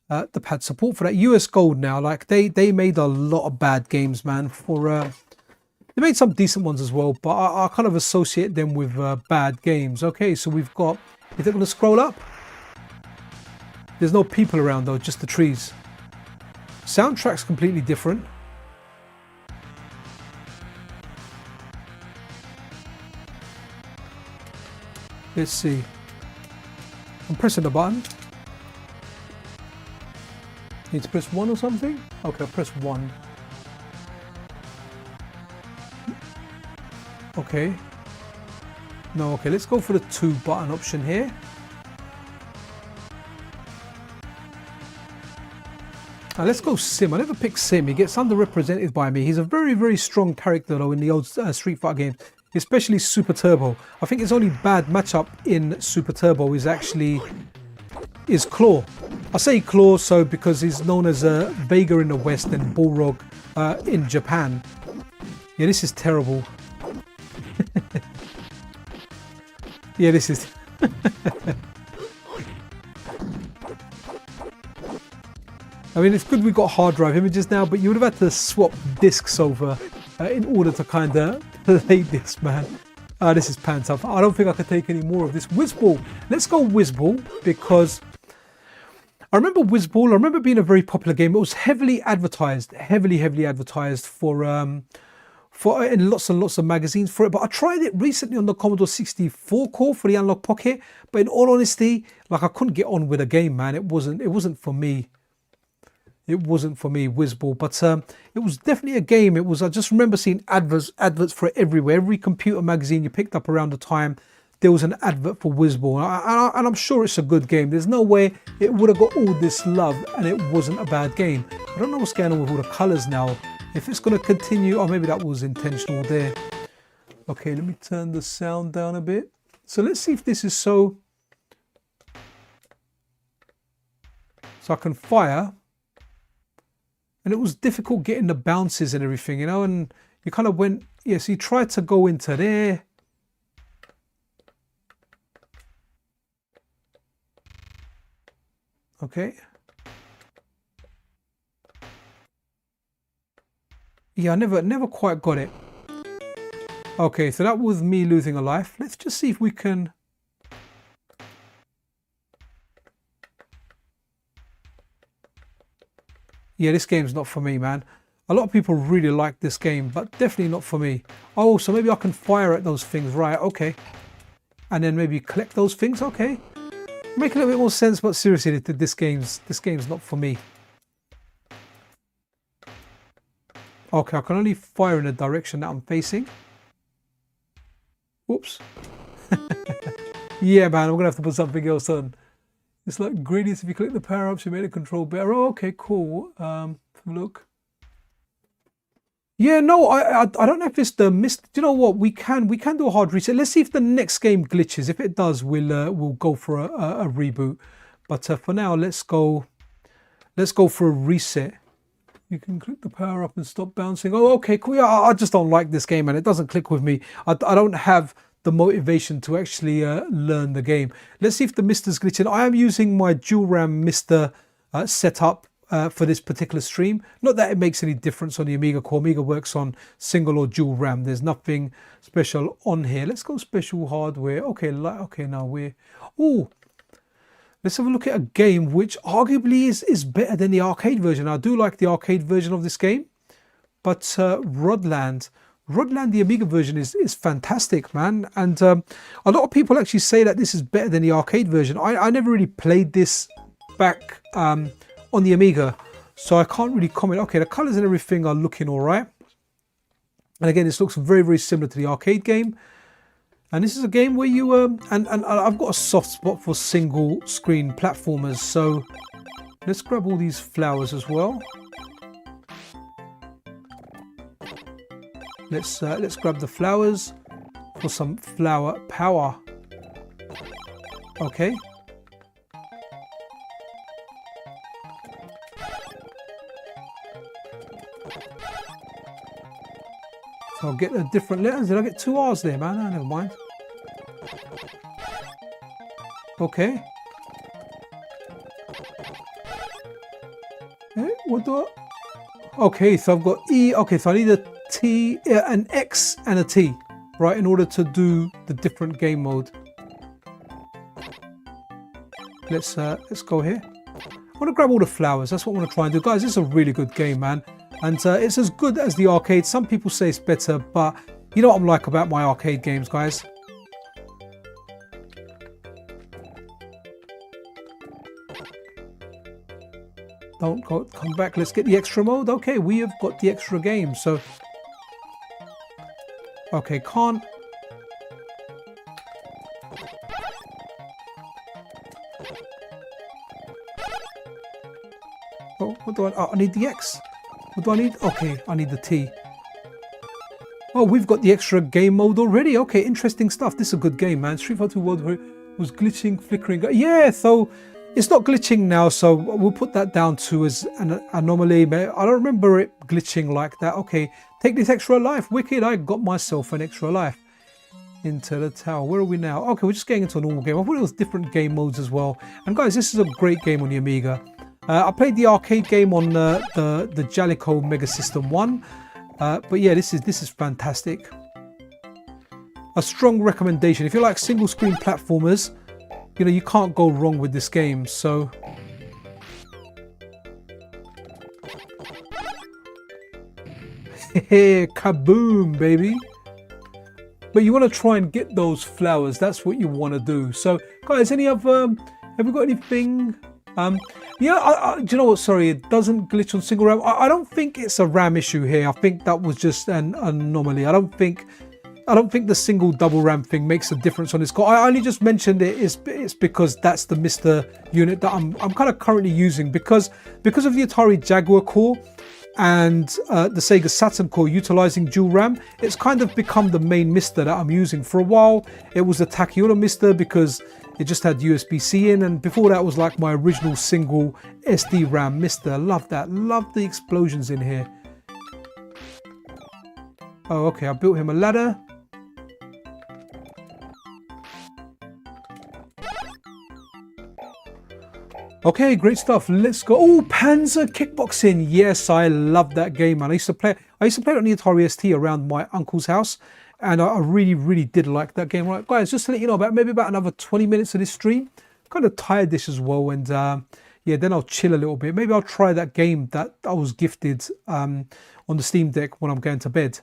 the pad support for that. US Gold now, like they made a lot of bad games, man. They made some decent ones as well, but I kind of associate them with bad games. Okay, so we've got, is it going to scroll up? There's no people around though, just the trees. Soundtrack's completely different. Let's see. I'm pressing the button. Need to press 1 or something? Okay, I'll press 1. Okay. No, okay, let's go for the 2 button option here. Now let's go Sim. I never picked Sim. He gets underrepresented by me. He's a very, very strong character though in the old Street Fighter games. Especially Super Turbo. I think his only bad matchup in Super Turbo is Claw. I say Claw so because he's known as Vega in the West and Balrog in Japan. Yeah, this is terrible. Yeah, this is... I mean, it's good we got hard drive images now, but you would have had to swap discs over in order to kind of play this, man. This is pants up. I don't think I could take any more of this. Whizball. Let's go Whizball because I remember Whizball. I remember being a very popular game. It was heavily advertised, heavily advertised for in lots and lots of magazines for it. But I tried it recently on the Commodore 64 core for the Analog Pocket. But in all honesty, like I couldn't get on with the game, man. It wasn't for me. It wasn't for me, Whizball, but it was definitely a game. It was. I just remember seeing adverts for it everywhere. Every computer magazine you picked up around the time, there was an advert for Whizball, and I'm sure it's a good game. There's no way it would have got all this love and it wasn't a bad game. I don't know what's going on with all the colours now. If it's going to continue, or maybe that was intentional there. Okay, let me turn the sound down a bit. So let's see if this is so I can fire. And it was difficult getting the bounces and everything, you know, and you kind of went, yes, you tried to go into there. Okay. Yeah, I never quite got it. Okay, so that was me losing a life. Let's just see if we can... Yeah, this game's not for me, man. A lot of people really like this game, but definitely not for me. Oh, so maybe I can fire at those things, right? Okay. And then maybe collect those things, okay. Make a little bit more sense, but seriously, this game's not for me. Okay, I can only fire in the direction that I'm facing. Whoops. Yeah, man, I'm gonna have to put something else on. It's like gradients. If you click the power ups, you make the control better. Oh, okay, cool. Look. Yeah, no, I don't know if it's the mist. Do you know what? We can do a hard reset. Let's see if the next game glitches. If it does, we'll go for a reboot. But for now, let's go for a reset. You can click the power up and stop bouncing. Oh, okay, cool. Yeah, I just don't like this game, and it doesn't click with me. I don't have the motivation to actually learn the game. Let's see if the MiSTer's glitching. I am using my dual RAM MiSTer setup for this particular stream. Not that it makes any difference on the Amiga core. Amiga works on single or dual RAM. There's nothing special on here. Let's go special hardware. Okay, now we're... Oh, let's have a look at a game which arguably is better than the arcade version. I do like the arcade version of this game, but Rodland, the Amiga version is fantastic, man. And a lot of people actually say that this is better than the arcade version. I never really played this back on the Amiga, so I can't really comment. Okay, the colors and everything are looking all right. And again, this looks very, very similar to the arcade game. And this is a game where you and I've got a soft spot for single screen platformers. So let's grab all these flowers as well. Let's grab the flowers for some flower power. Okay. So I'll get the different letters. Did I get 2 R's there, man? Oh, never mind. Okay. What do I... Okay, so I've got E. Okay, so I need a T, an X and a T, right, in order to do the different game mode. Let's go here. I want to grab all the flowers. That's what I want to try and do. Guys, this is a really good game, man. And it's as good as the arcade. Some people say it's better, but you know what I'm like about my arcade games, guys. Don't go, come back. Let's get the extra mode. Okay, we have got the extra game. So, okay, can't. Oh, what do I? Oh, I need the X. What do I need? Okay, I need the T. Oh, we've got the extra game mode already. Okay, interesting stuff. This is a good game, man. Street Fighter World was glitching, flickering. Yeah, so it's not glitching now, so we'll put that down to as an anomaly. I don't remember it glitching like that. Okay, take this extra life. Wicked, I got myself an extra life. Into the tower. Where are we now? Okay, we're just getting into a normal game. I thought it was different game modes as well. And guys, this is a great game on the Amiga. I played the arcade game on the Jalico Mega System 1, but yeah, this is fantastic. A strong recommendation. If you like single screen platformers, you know, you can't go wrong with this game. So kaboom, baby. But you want to try and get those flowers. That's what you want to do. So guys, any other have we got anything? Yeah, do you know what? Sorry, it doesn't glitch on single RAM. I don't think it's a RAM issue here. I think that was just an anomaly. I don't think the single double RAM thing makes a difference on this core. I only just mentioned it's because that's the MiSTer unit that I'm kind of currently using because of the Atari Jaguar core and the Sega Saturn core utilizing dual RAM. It's kind of become the main MiSTer that I'm using. For a while, it was the Takayuno MiSTer because it just had USB-C in, and before that was like my original single SD RAM MiSTer. Love that. Love the explosions in here. Oh, okay. I built him a ladder. Okay, great stuff. Let's go. Oh, Panzer Kickboxing. Yes, I love that game, man. I used to play it on the Atari ST around my uncle's house. And I really, really did like that game. Right, guys, just to let you know, about another 20 minutes of this stream. I'm kind of tired this as well. And yeah, then I'll chill a little bit. Maybe I'll try that game that I was gifted on the Steam Deck when I'm going to bed.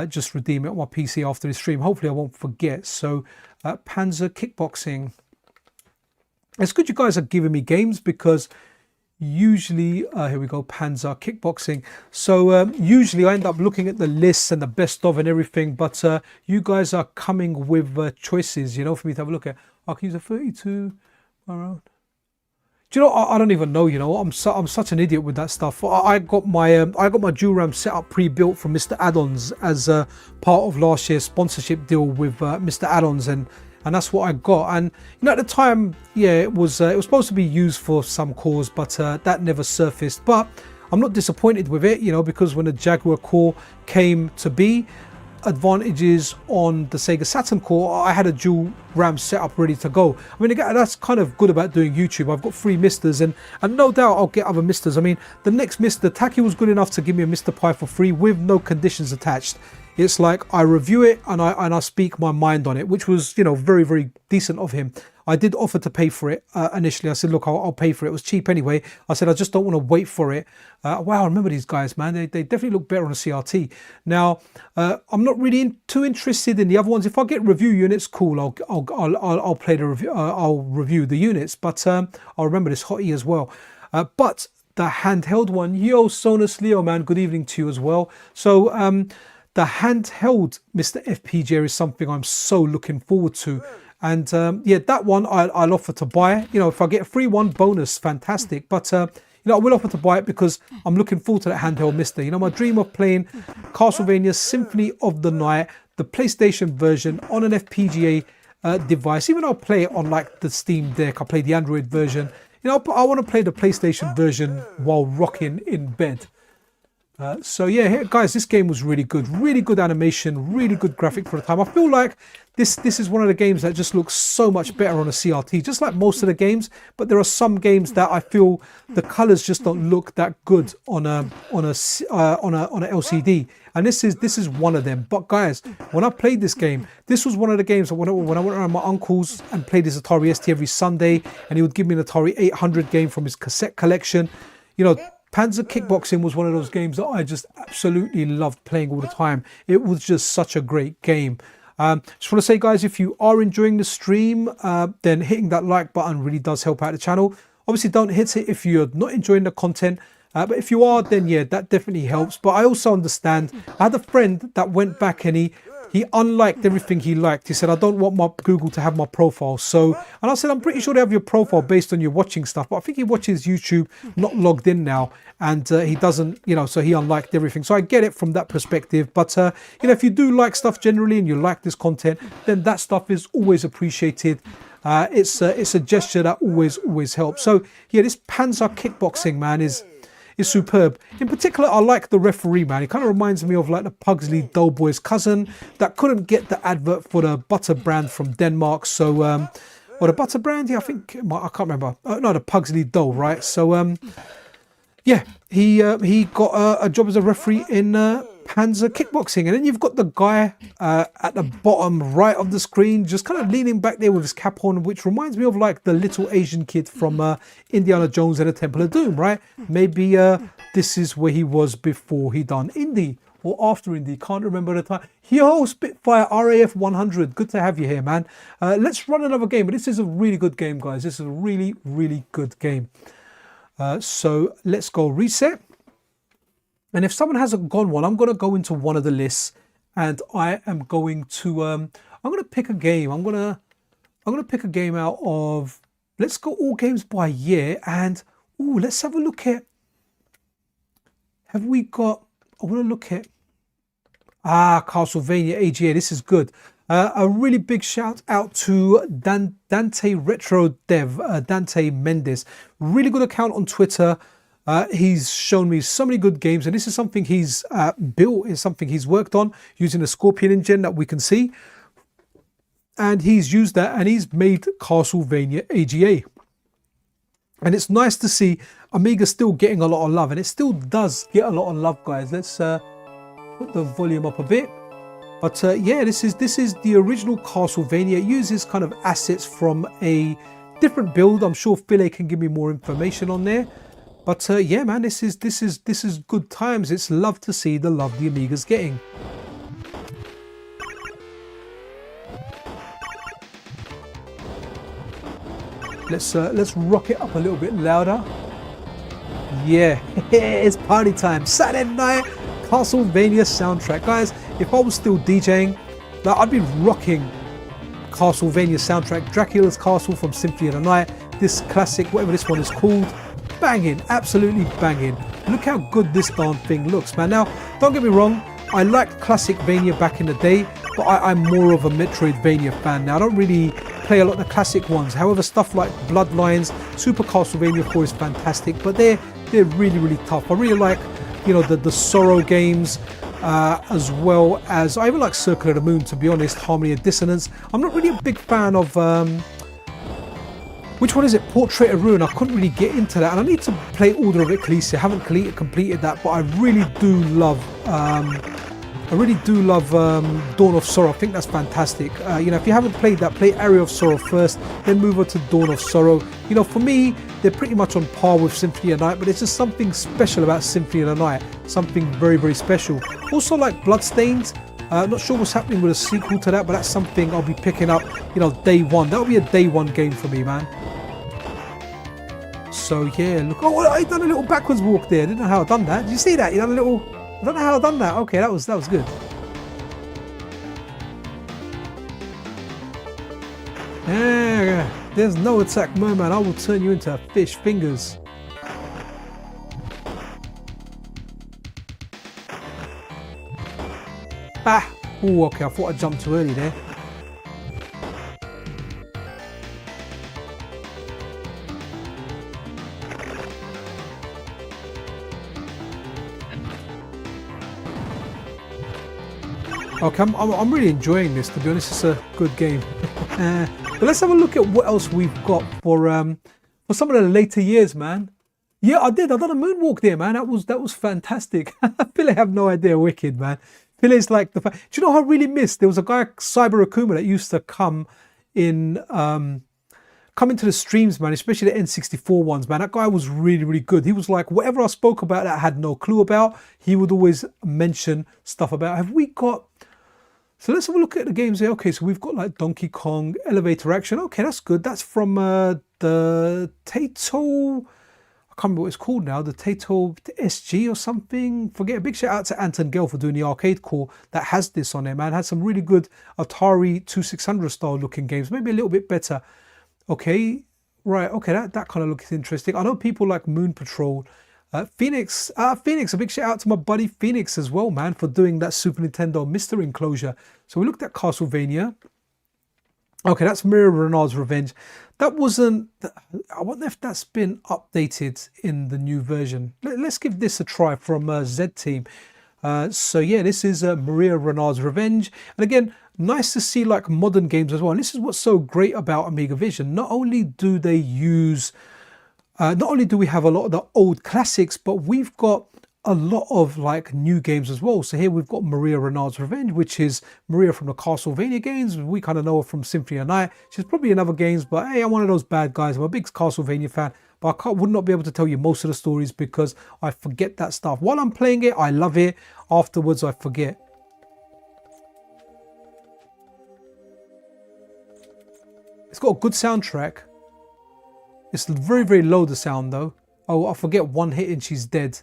Just redeem it on my PC after this stream. Hopefully I won't forget. So Panzer Kickboxing. It's good you guys are giving me games because usually, here we go, Panzer Kickboxing. So usually I end up looking at the lists and the best of and everything, but you guys are coming with choices, you know, for me to have a look at. I can use a 32 around. Do you know, I don't even know, you know, I'm such an idiot with that stuff. I got my dual RAM set up pre-built from MiSTer Add-ons as part of last year's sponsorship deal with MiSTer Add-ons, and that's what I got. And you know, at the time, yeah, it was supposed to be used for some cause, but that never surfaced. But I'm not disappointed with it, you know, because when the Jaguar core came to be, advantages on the Sega Saturn core, I had a dual RAM setup ready to go. I mean, again, that's kind of good about doing YouTube. I've got 3 MiSTers, and no doubt I'll get other MiSTers. I mean, the next MiSTer, Taki was good enough to give me a MiSTer Pi for free with no conditions attached. It's like I review it and I speak my mind on it, which was, you know, very, very decent of him. I did offer to pay for it initially. I said, look, I'll pay for it. It was cheap anyway. I said, I just don't want to wait for it. Wow, I remember these guys, man. They definitely look better on a CRT. Now, I'm not really too interested in the other ones. If I get review units, cool. I'll play the review. I'll review the units. But I'll remember this hottie as well. But the handheld one, yo, Sonus Leo, man. Good evening to you as well. So the handheld MiSTer FPGA is something I'm so looking forward to. And yeah, that one I'll offer to buy. You know, if I get a free one, bonus, fantastic. But you know, I will offer to buy it because I'm looking forward to that handheld MiSTer. You know, my dream of playing Castlevania Symphony of the Night, the PlayStation version on an FPGA device. Even though I'll play it on like the Steam Deck, I play the Android version. You know, I want to play the PlayStation version while rocking in bed. So yeah, here, guys, this game was really good animation, really good graphic for the time. I feel like this is one of the games that just looks so much better on a CRT, just like most of the games. But there are some games that I feel the colors just don't look that good on a LCD, and this is one of them. But guys, when I played this game, this was one of the games that when I went around my uncle's and played his Atari ST every Sunday, and he would give me an Atari 800 game from his cassette collection. You know, Panzer Kickboxing was one of those games that I just absolutely loved playing all the time. It was just such a great game. Just want to say, guys, if you are enjoying the stream, then hitting that like button really does help out the channel. Obviously, don't hit it if you're not enjoying the content. But if you are, then yeah, that definitely helps. But I also understand. I had a friend that went back and he unliked everything he liked. He said, I don't want my Google to have my profile. So, and I said, I'm pretty sure they have your profile based on your watching stuff. But I think he watches YouTube not logged in now. And he doesn't, you know, so he unliked everything. So I get it from that perspective. But, you know, if you do like stuff generally and you like this content, then that stuff is always appreciated. It's a gesture that always helps. So, yeah, this Panzer Kickboxing, man, is superb. In particular, I like the referee, man. He kind of reminds me of like the Pugsley Doughboy's cousin that couldn't get the advert for the butter brand from Denmark. So, or the butter brand, yeah, I think, I can't remember. No, the Pugsley Dough, right? So, yeah, he got a job as a referee in Panzer Kickboxing. And then you've got the guy at the bottom right of the screen, just kind of leaning back there with his cap on, which reminds me of like the little Asian kid from Indiana Jones and the Temple of Doom, right? Maybe this is where he was before he done Indie or after Indie. Can't remember the time. Yo, Spitfire RAF 100. Good to have you here, man. Let's run another game. But this is a really good game, guys. This is a really, really good game. So let's go reset. And if someone hasn't gone one, I'm going to go into one of the lists and I am going to I'm going to pick a game. I'm going to pick a game out of, let's go all games by year, and let's have a look at, have we got, I want to look at Castlevania AGA. This is good. A really big shout out to Dante Retro Dev, Dante Mendes. Really good account on Twitter. He's shown me so many good games, and this is something he's built, is something he's worked on using the Scorpion engine that we can see. And he's used that and he's made Castlevania AGA. And it's nice to see Amiga still getting a lot of love, and it still does get a lot of love, guys. Let's put the volume up a bit. But yeah, this is the original Castlevania. It uses kind of assets from a different build. I'm sure Phil can give me more information on there. But yeah, man, this is good times. It's love to see the love the Amiga's getting. Let's rock it up a little bit louder. Yeah, it's party time. Saturday night Castlevania soundtrack, guys. If I was still DJing, like, I'd be rocking Castlevania soundtrack. Dracula's Castle from Symphony of the Night. This classic, whatever this one is called. Banging, absolutely banging. Look how good this darn thing looks, man. Now, don't get me wrong, I liked Classicvania back in the day, but I'm more of a Metroidvania fan now. I don't really play a lot of the classic ones. However, stuff like Bloodlines, Super Castlevania 4 is fantastic, but they're they're really, really tough. I really like, you know, the Sorrow games, as well as, I even like Circle of the Moon, to be honest, Harmony of Dissonance. I'm not really a big fan of, which one is it? Portrait of Ruin. I couldn't really get into that, and I need to play Order of Ecclesia. I haven't completed that, but I really do love Dawn of Sorrow. I think that's fantastic. You know, if you haven't played that, play Area of Sorrow first, then move on to Dawn of Sorrow. You know, for me, they're pretty much on par with Symphony of the Night, but it's just something special about Symphony of the Night. Something very, very special. Also like Bloodstained. Not sure what's happening with a sequel to that, but that's something I'll be picking up, you know, day one. That'll be a day one game for me, man. So yeah, look. Oh, I done a little backwards walk there. I didn't know how I done that. Did you see that? You done a little. I don't know how I done that. Okay, that was good. Yeah, there's no attack, merman. I will turn you into fish fingers. Ah! Oh, okay. I thought I jumped too early there. Okay, I'm really enjoying this, to be honest. It's a good game. But let's have a look at what else we've got for some of the later years, man. Yeah, I done a moonwalk there, man. That was fantastic. Phil, have no idea, wicked, man. Phil is like do you know how I really missed? There was a guy, Cyber Akuma, that used to come into the streams, man, especially the N64 ones, man. That guy was really, really good. He was like, whatever I spoke about that I had no clue about, he would always mention stuff about. Have we got... So let's have a look at the games here. Okay, so we've got like Donkey Kong, Elevator Action. Okay, that's good. That's from the Taito... I can't remember what it's called now. The Taito SG or something. Forget. A big shout out to Anton Gell for doing the arcade core that has this on there, man. Had some really good Atari 2600 style looking games. Maybe a little bit better. Okay, right. Okay, that kind of looks interesting. I know people like Moon Patrol. Phoenix, a big shout out to my buddy Phoenix as well, man, for doing that Super Nintendo MiSTer enclosure. So we looked at Castlevania. Okay, that's Maria Renard's Revenge. That wasn't... I wonder if that's been updated in the new version. Let's give this a try from Z Team. So yeah, this is Maria Renard's Revenge. And again, nice to see like modern games as well. And this is what's so great about AmigaVision. Not only do they use... not only do we have a lot of the old classics, but we've got a lot of like new games as well. So here we've got Maria Renard's Revenge, which is Maria from the Castlevania games. We kind of know her from Symphony of the Night. She's probably in other games, but hey, I'm one of those bad guys. I'm a big Castlevania fan, but I would not be able to tell you most of the stories because I forget that stuff. While I'm playing it, I love it. Afterwards, I forget. It's got a good soundtrack. It's very, very low, the sound though. Oh, I forget, one hit and she's dead.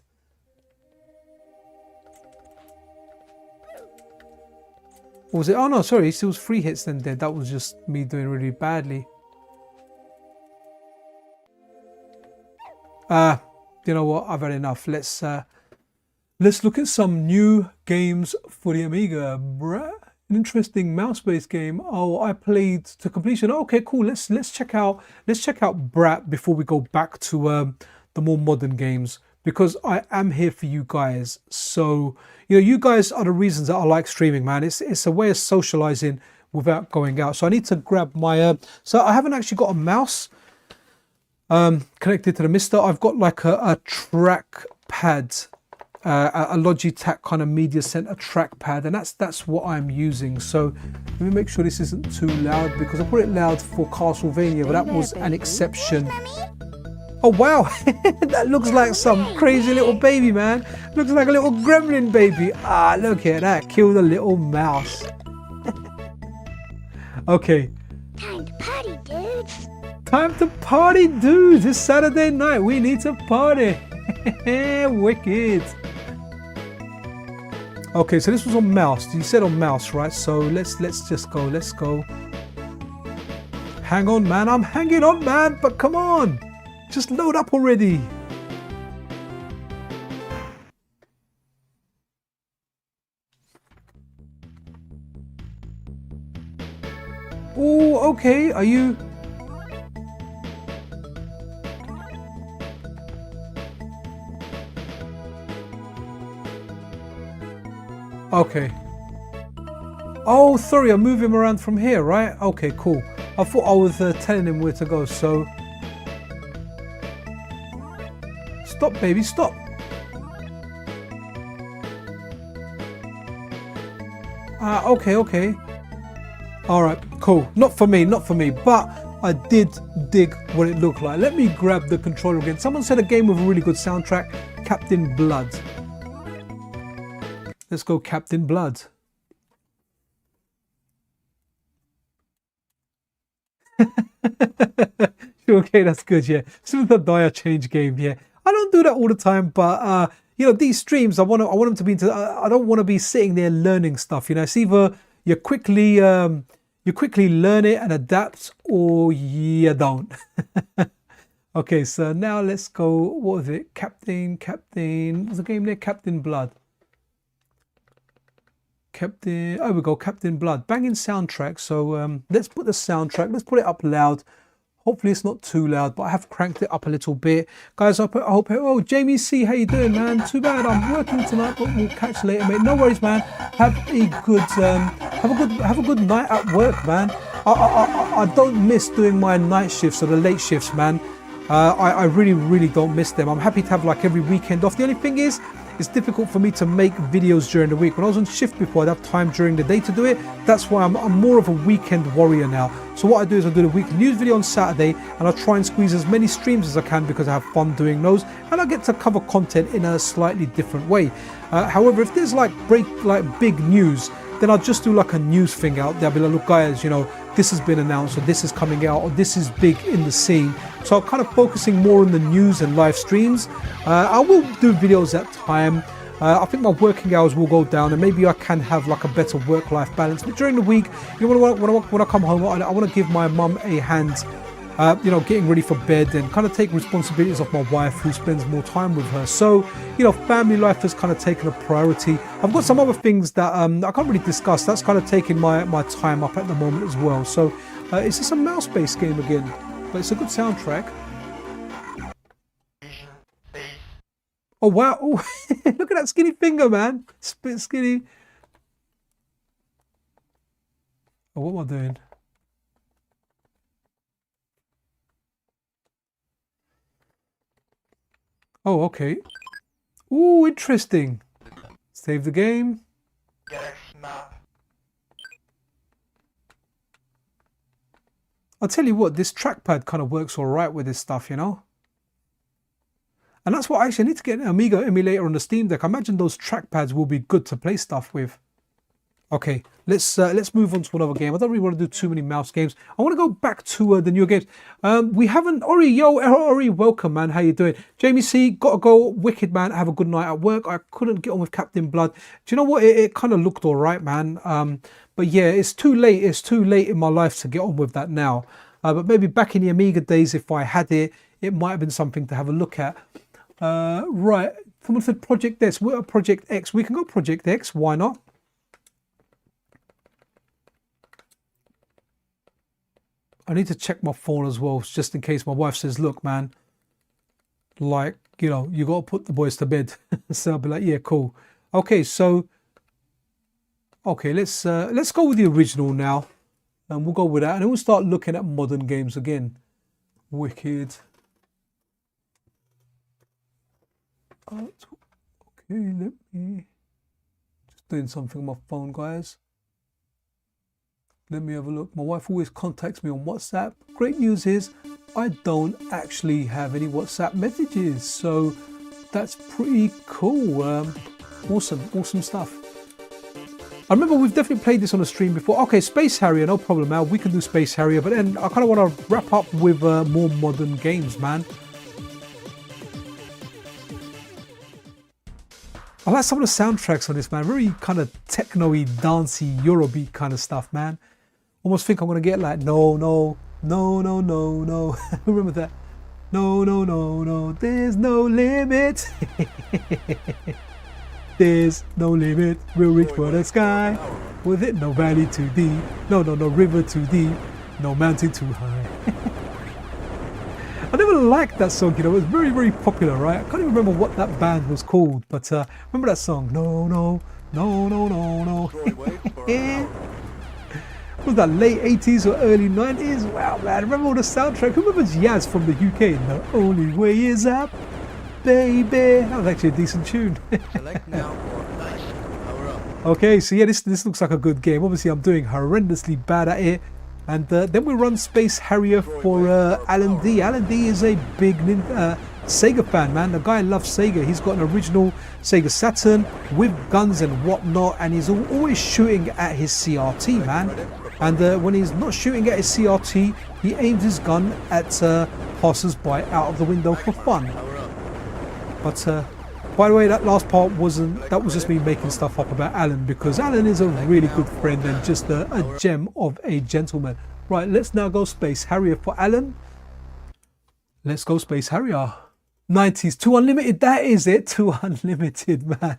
What was it? Oh no, sorry, it was 3 hits then dead. That was just me doing really badly. You know what? I've had enough. Let's look at some new games for the Amiga, bruh. An interesting mouse-based game. Oh, I played to completion. Okay, cool. Let's check out Brat before we go back to the more modern games, because I am here for you guys. So you know, you guys are the reasons that I like streaming, man. It's a way of socializing without going out. So I need to grab my so I haven't actually got a mouse connected to the MiSTer. I've got like a track pad. A Logitech kind of media center trackpad, and that's what I'm using. So let me make sure this isn't too loud, because I put it loud for Castlevania, but that was an exception. Oh wow, that looks like some crazy little baby, man. Looks like a little gremlin baby. Ah, look at that, kill the little mouse. Okay. Time to party, dudes. Time to party, dudes. It's Saturday night. We need to party. Wicked. Okay, so this was on mouse. You said on mouse, right? So let's just go. Let's go. Hang on, man. I'm hanging on, man. But come on, just load up already. Oh, okay. Are you? Okay. Oh, sorry, I'm moving him around from here, right? Okay, cool. I thought I was telling him where to go, so... Stop, baby, stop. Okay, okay. Alright, cool. Not for me, not for me. But I did dig what it looked like. Let me grab the controller again. Someone said a game with a really good soundtrack. Captain Blood. Let's go Captain Blood. Okay, that's good, yeah. Some of the dire change game, yeah. I don't do that all the time, but you know, these streams, I want them to be into. I don't want to be sitting there learning stuff. You know, it's either you quickly learn it and adapt, or you don't. Okay, so now let's go. What was it? Captain. What's the game there? Captain Blood. Oh, we go. Captain Blood. Banging soundtrack. So let's put the soundtrack. Let's put it up loud. Hopefully it's not too loud, but I have cranked it up a little bit. Guys, I hope... Oh, Jamie C, how you doing, man? Too bad I'm working tonight, but we'll catch you later, mate. No worries, man. Have a good night at work, man. I don't miss doing my night shifts or the late shifts, man. I really don't miss them. I'm happy to have like every weekend off. The only thing is, it's difficult for me to make videos during the week. When I was on shift before, I'd have time during the day to do it. That's why I'm more of a weekend warrior now. So what I do is I do the weekly news video on Saturday, and I try and squeeze as many streams as I can because I have fun doing those, and I get to cover content in a slightly different way. However, if there's like big news, then I'll just do like a news thing out there. I'll be like, look guys, you know, this has been announced, or this is coming out, or this is big in the scene. So I'm kind of focusing more on the news and live streams. I will do videos at time. I think my working hours will go down, and maybe I can have like a better work-life balance. But during the week, you know, when I come home, I want to give my mum a hand, you know, getting ready for bed and kind of take responsibilities of my wife, who spends more time with her. So, you know, family life has kind of taken a priority. I've got some other things that I can't really discuss. That's kind of taking my time up at the moment as well. So it's just a mouse-based game again, but it's a good soundtrack. Oh wow! Oh, look at that skinny finger, man. Spit skinny. Oh, what am I doing? Oh, okay. Ooh, interesting. Save the game. I'll tell you what, this trackpad kind of works all right with this stuff, you know. And that's what I actually need to get an Amiga emulator on the Steam Deck. I imagine those trackpads will be good to play stuff with. Okay, let's move on to another game. I don't really want to do too many mouse games. I want to go back to the newer games. We haven't... Ori, welcome, man. How you doing? Jamie C, gotta go. Wicked, man. Have a good night at work. I couldn't get on with Captain Blood. Do you know what? It kind of looked all right, man. But yeah, it's too late. It's too late in my life to get on with that now. But maybe back in the Amiga days, if I had it, it might have been something to have a look at. Right, someone said Project X. We're Project X. We can go Project X. Why not? I need to check my phone as well, just in case my wife says, look, man, like, you know, you got to put the boys to bed. So I'll be like, yeah, cool. Okay, so, okay, let's go with the original now. And we'll go with that. And then we'll start looking at modern games again. Wicked. Okay, let me just doing something on my phone, guys. Let me have a look. My wife always contacts me on WhatsApp. Great news is I don't actually have any WhatsApp messages, so that's pretty cool. Awesome stuff. I remember we've definitely played this on a stream before. Okay, Space Harrier, no problem, man. We can do Space Harrier, but then I kind of want to wrap up with more modern games, man. I like some of the soundtracks on this, man. Very kind of techno-y, dancey, Eurobeat kind of stuff, man. Almost think I'm going to get like, no. Remember that? No. There's no limit. There's no limit. We'll reach for the sky. With it, no valley too deep. No river too deep. No mountain too high. I never liked that song, you know, it was very, very popular, right? I can't even remember what that band was called, but remember that song? No, no, no, no, no, no. Yeah. Was that late 80s or early 90s? Wow, man, remember all the soundtrack? Who remembers Yaz from the UK? The only way is up, baby. That was actually a decent tune. Okay, so yeah, this looks like a good game. Obviously, I'm doing horrendously bad at it. And then we run Space Harrier for Alan D. Alan D is a big Sega fan, man. The guy loves Sega. He's got an original Sega Saturn with guns and whatnot, and he's always shooting at his CRT, man. And when he's not shooting at his CRT, he aims his gun at passers-by out of the window for fun. But by the way, that last part that was just me making stuff up about Alan, because Alan is a really good friend and just a gem of a gentleman. Right, let's now go Space Harrier for Alan. Let's go Space Harrier. 90s, 2 Unlimited, that is it, 2 Unlimited, man.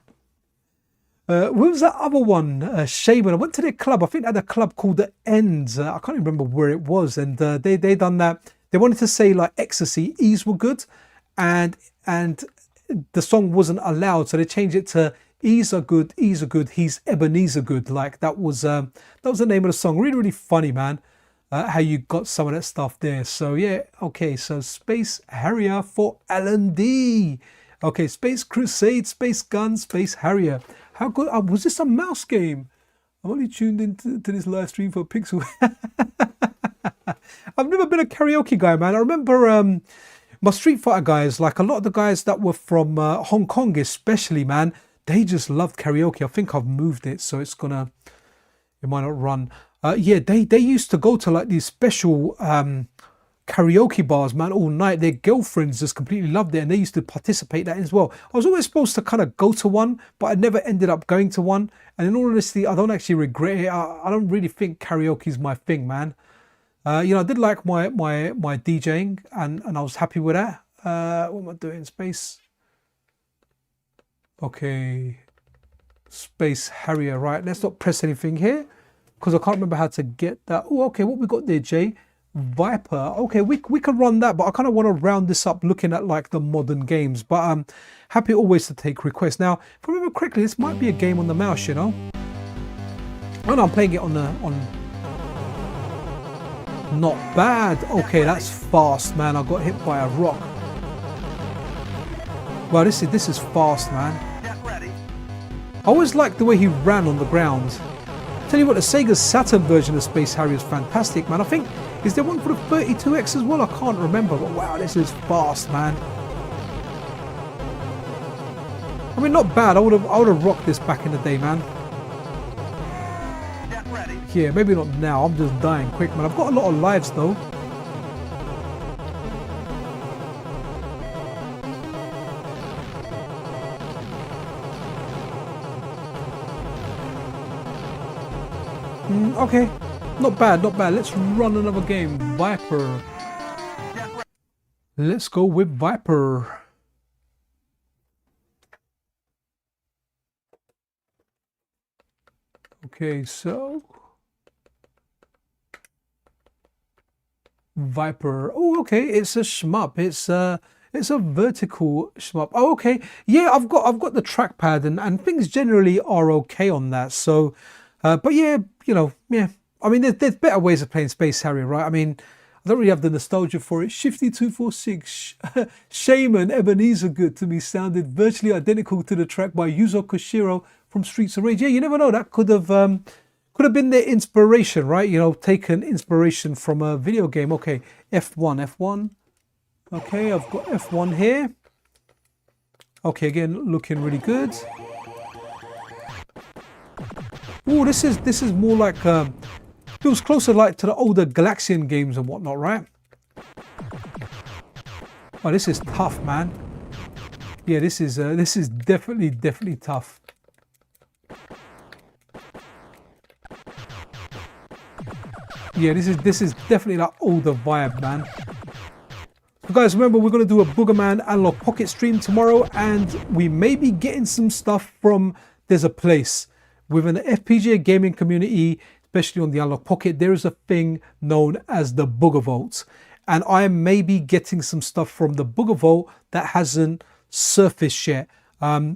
What was that other one? Shaman. I went to their club. I think they had a club called The Ends. I can't even remember where it was. And they done that. They wanted to say like Ecstasy, E's were good. And the song wasn't allowed. So they changed it to E's are good, he's Ebenezer good. Like that was the name of the song. Really, really funny, man. How you got some of that stuff there. So yeah, okay. So Space Harrier for Alan D. Okay, Space Crusade, Space Gun, Space Harrier. How good was this a mouse game? I'm only tuned into this live stream for Pixel. I've never been a karaoke guy, man. I remember my Street Fighter guys, like a lot of the guys that were from Hong Kong especially, man, they just loved karaoke. I think I've moved it, so it might not run. Yeah, they used to go to like these special karaoke bars, man, all night. Their girlfriends just completely loved it, and they used to participate in that as well. I was always supposed to kind of go to one, but I never ended up going to one. And in all honesty, I don't actually regret it. I don't really think karaoke is my thing, man. You know, I did like my DJing, and I was happy with that. What am I doing? Space. Okay. Space Harrier, right? Let's not press anything here, because I can't remember how to get that. Oh, okay. What we got there, Jay? Viper. Okay, we can run that, but I kind of want to round this up looking at like the modern games. But I'm happy always to take requests. Now, if I remember correctly, this might be a game on the mouse, you know. Oh no, I'm playing it on. Not bad. Okay, that's fast, man. I got hit by a rock. Well, this is fast, man. I always liked the way he ran on the ground. Tell you what, the Sega Saturn version of Space Harrier is fantastic, man. I think, is there one for the 32X as well? I can't remember, but wow, this is fast, man. I mean, not bad. I would have rocked this back in the day, man. Yeah, maybe not now. I'm just dying quick, man. I've got a lot of lives though. Okay, not bad, not bad. Let's run another game. Viper. Let's go with Viper. Okay, so Viper. Oh, okay. It's a shmup. It's a vertical shmup. Oh, okay. Yeah, I've got the trackpad and things generally are okay on that. So, but yeah, you know, yeah. I mean, there's better ways of playing Space Harrier, right? I mean, I don't really have the nostalgia for it. Shifty246, Shaman, Ebenezer Good to me sounded virtually identical to the track by Yuzo Koshiro from Streets of Rage. Yeah, you never know. That could have been their inspiration, right? You know, taken inspiration from a video game. Okay, F1. Okay, I've got F1 here. Okay, again, looking really good. Oh, this is more like feels closer like to the older Galaxian games and whatnot, right? Oh, this is tough, man. Yeah, this is definitely tough. Yeah, this is definitely that older vibe, man. So guys, remember we're going to do a Boogerman Analog Pocket stream tomorrow, and we may be getting some stuff from There's a Place. Within the FPGA gaming community, especially on the Analog Pocket, there is a thing known as the Booger Vault. and I may be getting some stuff from the Booger Vault that hasn't surfaced yet.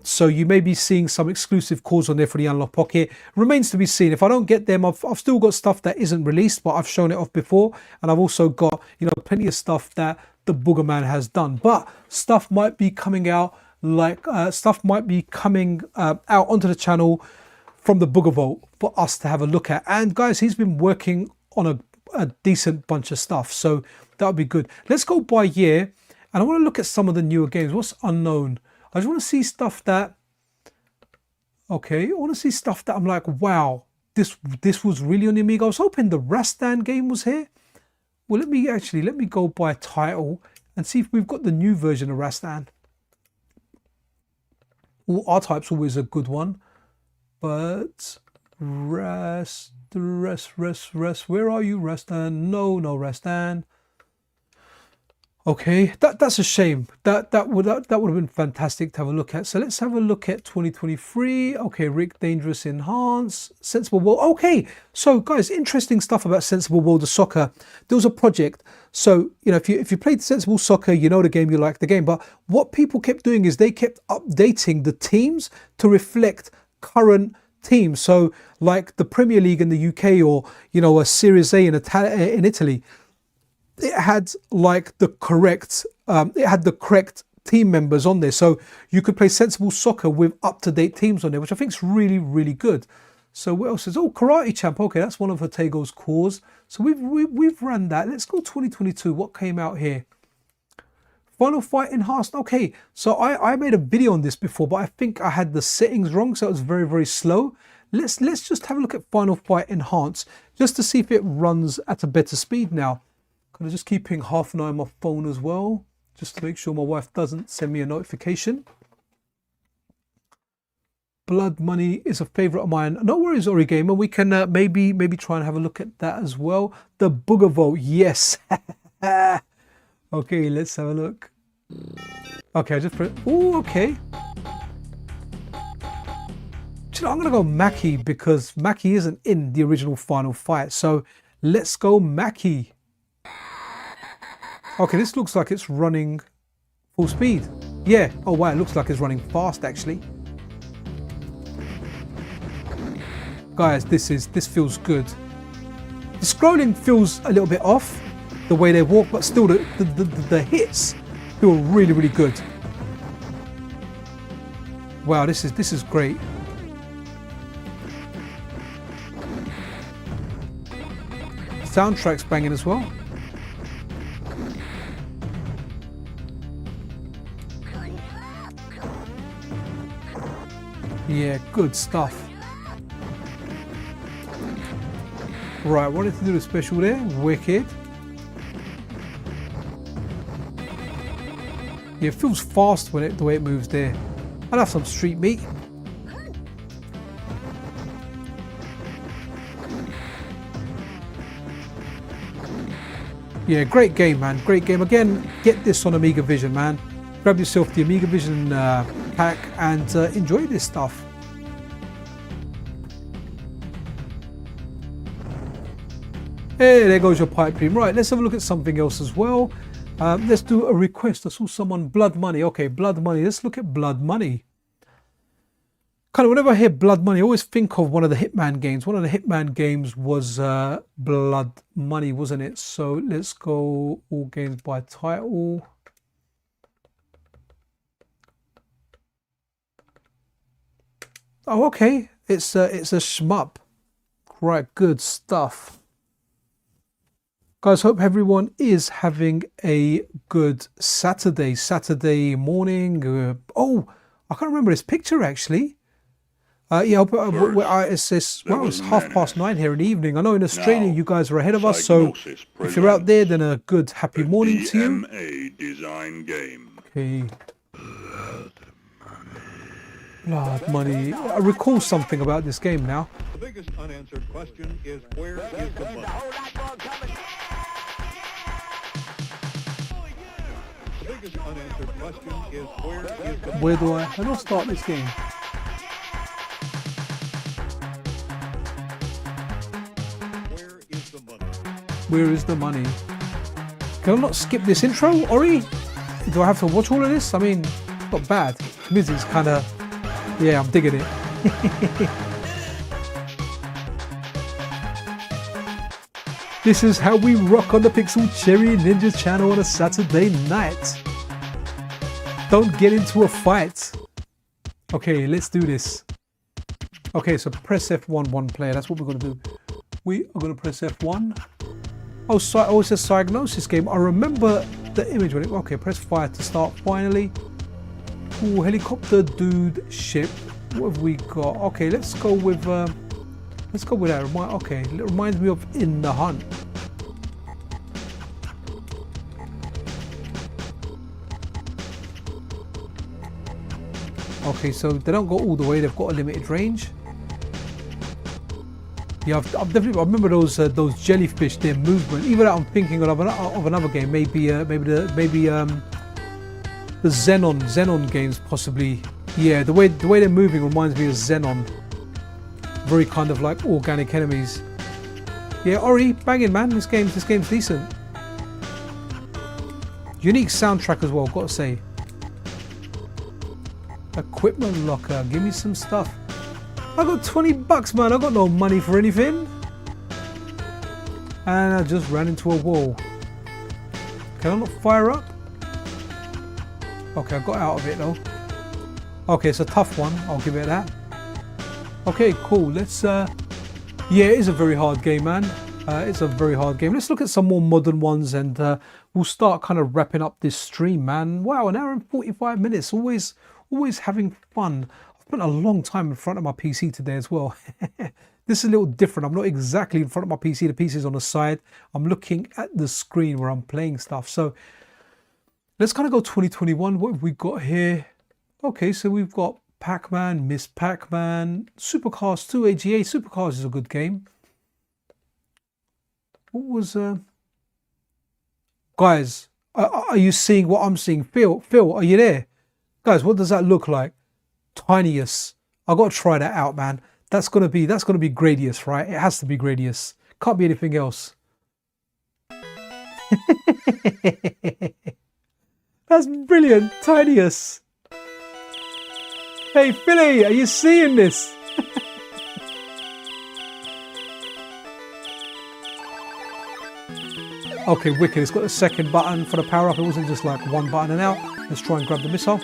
So you may be seeing some exclusive calls on there for the Unlock Pocket. Remains to be seen. If I don't get them, I've still got stuff that isn't released, but I've shown it off before, and I've also got, you know, plenty of stuff that the Booger Man has done. But stuff might be coming out, like stuff might be coming out onto the channel from the Booger Vault for us to have a look at. And guys, he's been working on a decent bunch of stuff, so that would be good. Let's go by year, and I want to look at some of the newer games. What's unknown? I just want to see stuff that, okay, I want to see stuff that I'm like, wow, this was really on the Amiga. I was hoping the Rastan game was here. Well, let me go by title and see if we've got the new version of Rastan. Well, R-Type's always a good one, but where are you, Rastan? No, Rastan. Okay, that's a shame. That would have been fantastic to have a look at. So let's have a look at 2023. Okay, Rick Dangerous Enhance, Sensible World. Okay, so guys, interesting stuff about Sensible World of Soccer. There was a project. So, you know, if you played Sensible Soccer, you know the game, you like the game. But what people kept doing is they kept updating the teams to reflect current teams. So like the Premier League in the UK, or, you know, a Series A in Italy. It had like the correct team members on there, so you could play Sensible Soccer with up-to-date teams on there, which I think is really, really good. So what else is, oh, Karate Champ. Okay, that's one of Vertego's cores. So we've run that. Let's go 2022. What came out here? Final Fight Enhanced. Okay, so I made a video on this before, but I think I had the settings wrong, so it was very, very slow. Let's just have a look at Final Fight Enhanced just to see if it runs at a better speed now. Kind of just keeping half an eye on my phone as well, just to make sure my wife doesn't send me a notification. Blood Money is a favorite of mine. No worries, Ori Gamer. We can maybe try and have a look at that as well. The Booger Vault, yes. Okay, let's have a look. Okay, I just put. Oh, okay. You know, I'm gonna go Mackie because Mackie isn't in the original Final Fight. So let's go Mackie. Okay, this looks like it's running full speed. Yeah. Oh wow, it looks like it's running fast actually. Guys, this feels good. The scrolling feels a little bit off, the way they walk, but still the hits feel really, really good. Wow, this is great. Soundtrack's banging as well. Yeah, good stuff. Right, wanted to do the special there. Wicked. Yeah, it feels fast when the way it moves there. I'll have some street meat. Yeah, great game, man. Great game. Again, get this on AmigaVision, man. Grab yourself the AmigaVision pack and enjoy this stuff. Hey, there goes your pipe dream. Right, let's have a look at something else as well. Let's do a request. I saw someone, Blood Money. Okay, Blood Money. Let's look at Blood Money. Kind of whenever I hear Blood Money, I always think of one of the Hitman games. One of the Hitman games was Blood Money, wasn't it? So let's go all games by title. Oh, okay. It's a shmup. Right, good stuff. Guys, hope everyone is having a good Saturday morning. Oh, I can't remember his picture actually. Yeah, it's 9:30 here in the evening. I know in Australia you guys are ahead of us, so if you're out there, then a good happy morning to you. Design game. Okay. Blood Money. I recall something about this game now. The biggest unanswered question is where is the money? The biggest unanswered question is where is the money? Where do I don't start this game? Where is the money? Where is the money? Can I not skip this intro, Ori? Do I have to watch all of this? I mean, not bad. Music's kind of, yeah, I'm digging it. This is how we rock on the Pixel Cherry Ninja channel on a Saturday night. Don't get into a fight. Okay, let's do this. Okay, so press F1, one player. That's what we're going to do. We are going to press F1. Oh, it's a Psygnosis game. I remember the image when it... Okay, press fire to start finally. Ooh, helicopter dude ship. What have we got? Okay, let's go with that. Okay, it reminds me of In the Hunt. Okay, so they don't go all the way. They've got a limited range. Yeah, I remember those jellyfish, their movement. Even though I'm thinking of another game, maybe the Xenon games possibly. Yeah, the way they're moving reminds me of Xenon. Very kind of like organic enemies. Yeah, Ori, banging man. This game's decent. Unique soundtrack as well, gotta say. Equipment locker, give me some stuff. I got 20 bucks, man. I got no money for anything. And I just ran into a wall. Can I not fire up? Okay, I got out of it though. Okay, it's a tough one. I'll give it that. Okay, cool. Let's. Yeah, it is a very hard game, man. It's a very hard game. Let's look at some more modern ones, and we'll start kind of wrapping up this stream, man. Wow, an hour and 45 minutes. Always having fun. Spent a long time in front of my PC today as well. This is a little different. I'm not exactly in front of my PC. The PC is on the side. I'm looking at the screen where I'm playing stuff. So let's kind of go 2021. What have we got here? Okay, so we've got Pac-Man, Miss Pac-Man, Supercars 2 AGA. Supercars is a good game. What was... Guys, are you seeing what I'm seeing? Phil, are you there? Guys, what does that look like? Tiniest. I got to try that out, man. That's gonna be Gradius, right? It has to be Gradius. Can't be anything else. That's brilliant, Tiniest. Hey Philly, are you seeing this? Okay, wicked. It's got a second button for the power up. It wasn't just like one button and out. Let's try and grab the missile.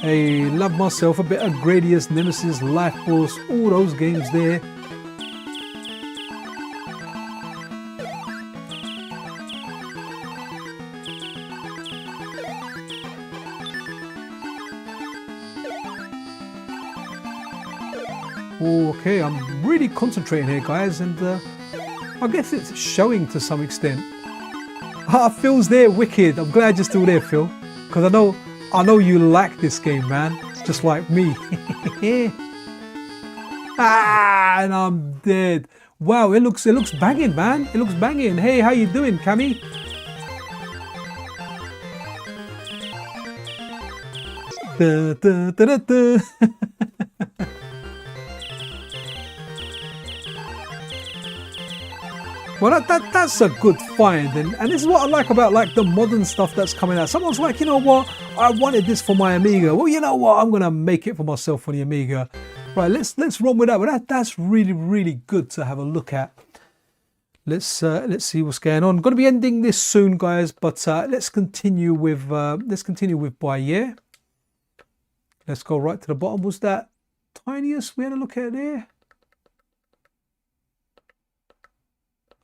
Hey, love myself a bit of Gradius, Nemesis, Life Force, all those games there. Okay, I'm really concentrating here, guys, and I guess it's showing to some extent. Phil's there, wicked. I'm glad you're still there, Phil, because I know you like this game, man, just like me. And I'm dead. Wow, it looks banging, man. It looks banging. Hey, how you doing, Cammy? Da, da, da, da, da. Well, that's a good find, and this is what I like about like the modern stuff that's coming out. Someone's like, you know what, I wanted this for my Amiga. Well, you know what, I'm gonna make it for myself for the Amiga. Right, let's run with that. But that's really good to have a look at. Let's see what's going on. Going to be ending this soon, guys, but let's continue with by year. Let's go right to the bottom. Was that Tiniest we had a look at there?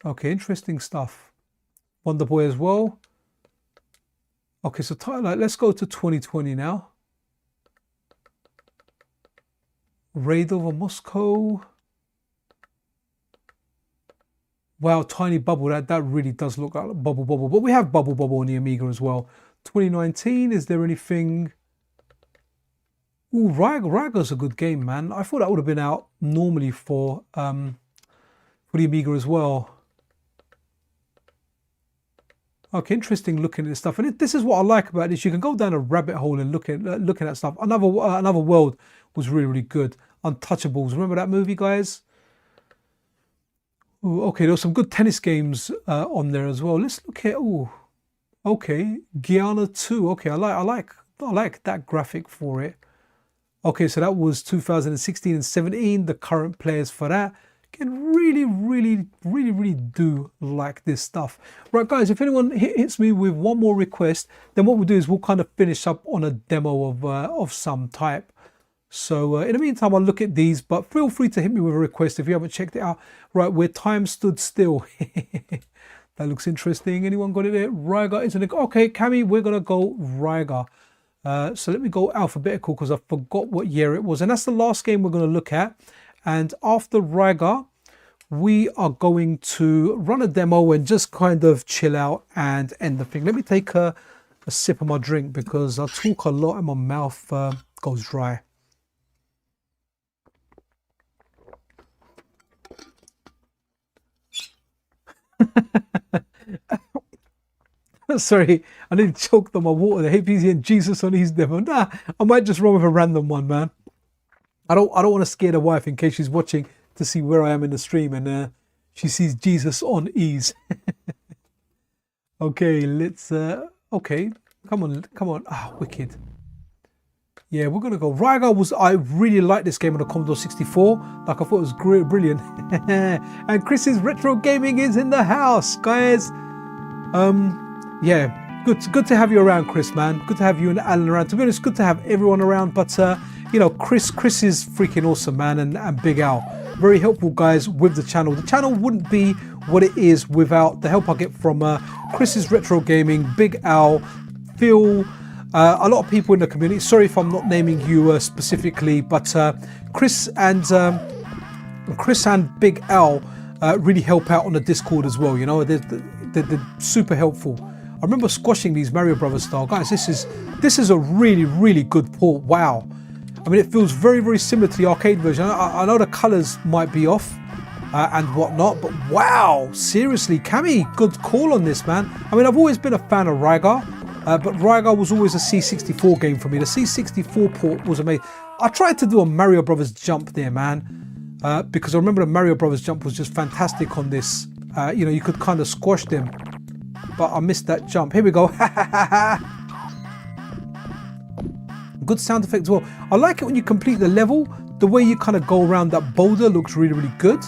Okay, interesting stuff. Wonder Boy as well. Okay, so let's go to 2020 now. Raid over Moscow. Wow, Tiny Bubble. That really does look like Bubble. But we have Bubble on the Amiga as well. 2019, is there anything? Ooh, Raga's a good game, man. I thought that would have been out normally for the Amiga as well. Okay, interesting looking at this stuff. And this is what I like about this. You can go down a rabbit hole and looking at stuff. Another World was really, really good. Untouchables. Remember that movie, guys? Ooh, okay, there were some good tennis games on there as well. Let's look at, oh, okay, Guyana 2. Okay, I like that graphic for it. Okay, so that was 2016 and 17, the current players for that. Again, really do like this stuff. Right, guys, if anyone hits me with one more request, then what we'll do is we'll kind of finish up on a demo of some type. So in the meantime, I'll look at these, but feel free to hit me with a request if you haven't checked it out. Right, where time stood still. That looks interesting. Anyone got it there? Rygar, isn't it? Okay, Cami, we're going to go Rygar. So let me go alphabetical because I forgot what year it was. And that's the last game we're going to look at. And after Rygar, we are going to run a demo and just kind of chill out and end the thing. Let me take a sip of my drink because I talk a lot and my mouth goes dry. Sorry, I didn't choke on my water. The APC and Jesus on his demo. Nah, I might just run with a random one, man. I don't want to scare the wife in case she's watching to see where I am in the stream and she sees Jesus on ease. Okay, let's okay, come on. Ah, wicked. Yeah, we're gonna go. Rygar I really like this game on the Commodore 64. Like I thought it was brilliant. And Chris's Retro Gaming is in the house, guys. Yeah, good to have you around, Chris, man. Good to have you and Alan around. To be honest, good to have everyone around. But you know, Chris is freaking awesome, man, and Big Al, very helpful guys with the channel. The channel wouldn't be what it is without the help I get from Chris's Retro Gaming, Big Al, Phil, a lot of people in the community. Sorry if I'm not naming you specifically, but Chris and Big Al really help out on the Discord as well. You know, they're super helpful. I remember squashing these Mario Brothers style guys. This is a really good port. Wow. I mean, it feels very similar to the arcade version. I know the colors might be off and whatnot, but wow, seriously, Cami, good call on this, man. I mean, I've always been a fan of Rygar, but Rygar was always a C64 game for me. The C64 port was amazing. I tried to do a Mario Brothers jump there, man, because I remember the Mario Brothers jump was just fantastic on this. You know, you could kind of squash them, but I missed that jump. Here we go. Good sound effect as well. I like it when you complete the level. The way you kind of go around that boulder looks really good.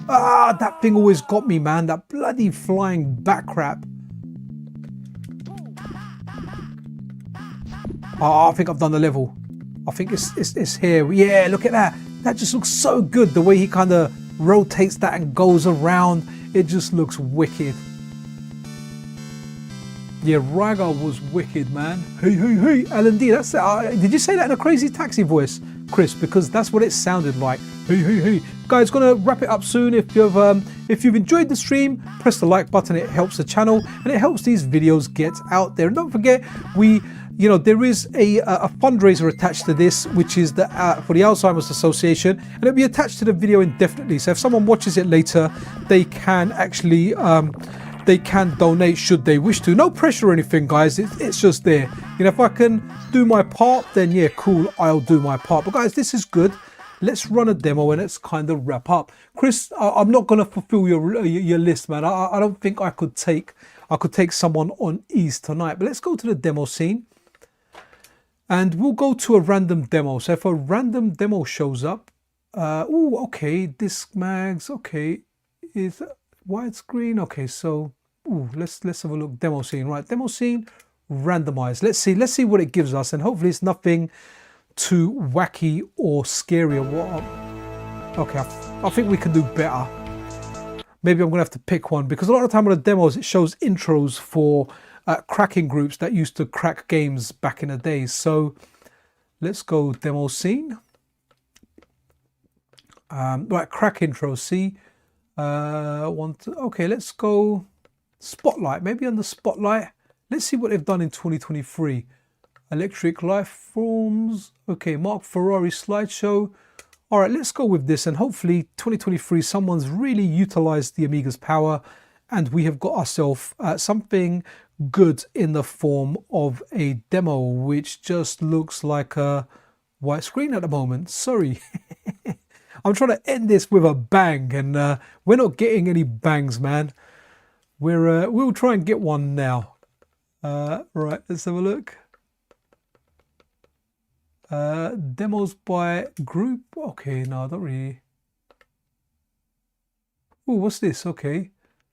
Ah, that thing always got me, man. That bloody flying back crap. Oh, I think I've done the level. I think it's here. Yeah, look at that. That just looks so good. The way he kind of rotates that and goes around. It just looks wicked. Yeah, Rygar was wicked, man. Hey, Alan D, that's it. Did you say that in a crazy taxi voice, Chris? Because that's what it sounded like. Hey. Guys, gonna wrap it up soon. If you've enjoyed the stream, press the like button. It helps the channel and it helps these videos get out there. And don't forget, there is a fundraiser attached to this, which is for the Alzheimer's Association, and it'll be attached to the video indefinitely. So if someone watches it later, they can actually they can donate should they wish to. No pressure or anything, guys. It's just there. You know, if I can do my part, then yeah, cool, I'll do my part. But guys, this is good. Let's run a demo and let's kind of wrap up. Chris, I'm not gonna fulfill your list, man. I don't think I could take someone on ease tonight. But let's go to the demo scene. And we'll go to a random demo. So if a random demo shows up, oh, okay, disc mags, okay, is widescreen, okay, so let's have a look. Demo scene, right? Demo scene, randomized. Let's see what it gives us, and hopefully it's nothing too wacky or scary or what. Okay, I think we can do better. Maybe I'm gonna have to pick one because a lot of the time on the demos it shows intros for cracking groups that used to crack games back in the day. So let's go demo scene. Right, crack intro. See, okay, let's go spotlight. Maybe on the spotlight. Let's see what they've done in 2023. Electric Life Forms. Okay, Mark Ferrari slideshow. All right, let's go with this, and hopefully 2023 someone's really utilized the Amiga's power and we have got ourselves something good in the form of a demo, which just looks like a white screen at the moment. Sorry. I'm trying to end this with a bang, and we're not getting any bangs, man. We'll try and get one now. Right, let's have a look. Demos by group. Okay, no, I don't really. Oh, what's this? Okay,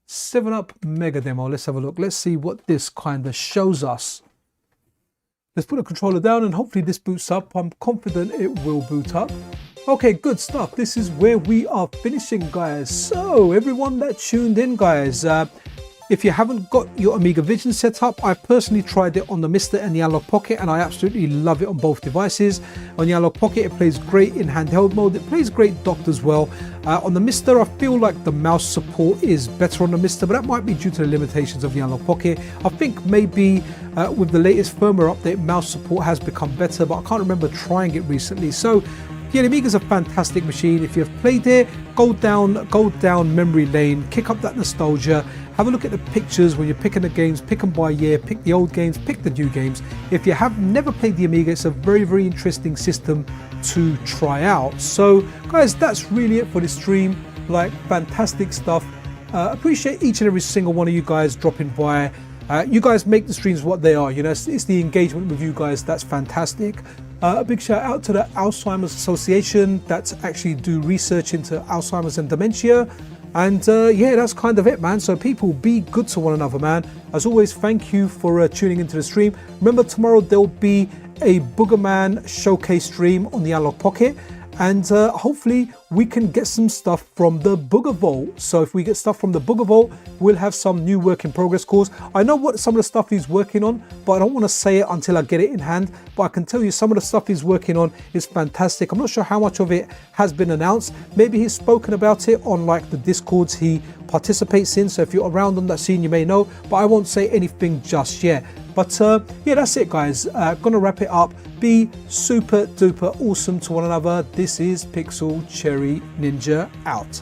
7-Up Mega Demo. Let's have a look. Let's see what this kind of shows us. Let's put the controller down and hopefully this boots up. I'm confident it will boot up. Okay, good stuff. This is where we are finishing, guys. So everyone that tuned in, guys, if you haven't got your AmigaVision set up, I personally tried it on the MiSTer and the Analog Pocket, and I absolutely love it on both devices. On the Analog Pocket, it plays great in handheld mode. It plays great docked as well. On the MiSTer, I feel like the mouse support is better on the MiSTer, but that might be due to the limitations of the Analog Pocket. I think maybe with the latest firmware update, mouse support has become better, but I can't remember trying it recently. So yeah, the Amiga's a fantastic machine. If you've played it, go down memory lane, kick up that nostalgia, have a look at the pictures when you're picking the games, pick them by year, pick the old games, pick the new games. If you have never played the Amiga, it's a very, very interesting system to try out. So guys, that's really it for this stream. Like, fantastic stuff. Appreciate each and every single one of you guys dropping by. You guys make the streams what they are, you know, it's the engagement with you guys that's fantastic. A big shout out to the Alzheimer's Association that's actually do research into Alzheimer's and dementia. And yeah, that's kind of it, man. So people, be good to one another, man. As always, thank you for tuning into the stream. Remember, tomorrow there'll be a Boogerman showcase stream on the Analog Pocket. And hopefully we can get some stuff from the Booger Vault. So if we get stuff from the Booger Vault, we'll have some new work in progress cores. I know what some of the stuff he's working on, but I don't want to say it until I get it in hand. But I can tell you some of the stuff he's working on is fantastic. I'm not sure how much of it has been announced. Maybe he's spoken about it on like the Discords he participates in. So if you're around on that scene, you may know, but I won't say anything just yet. But yeah, that's it, guys. Gonna wrap it up. Be super duper awesome to one another. This is Pixel Cherry Ninja out.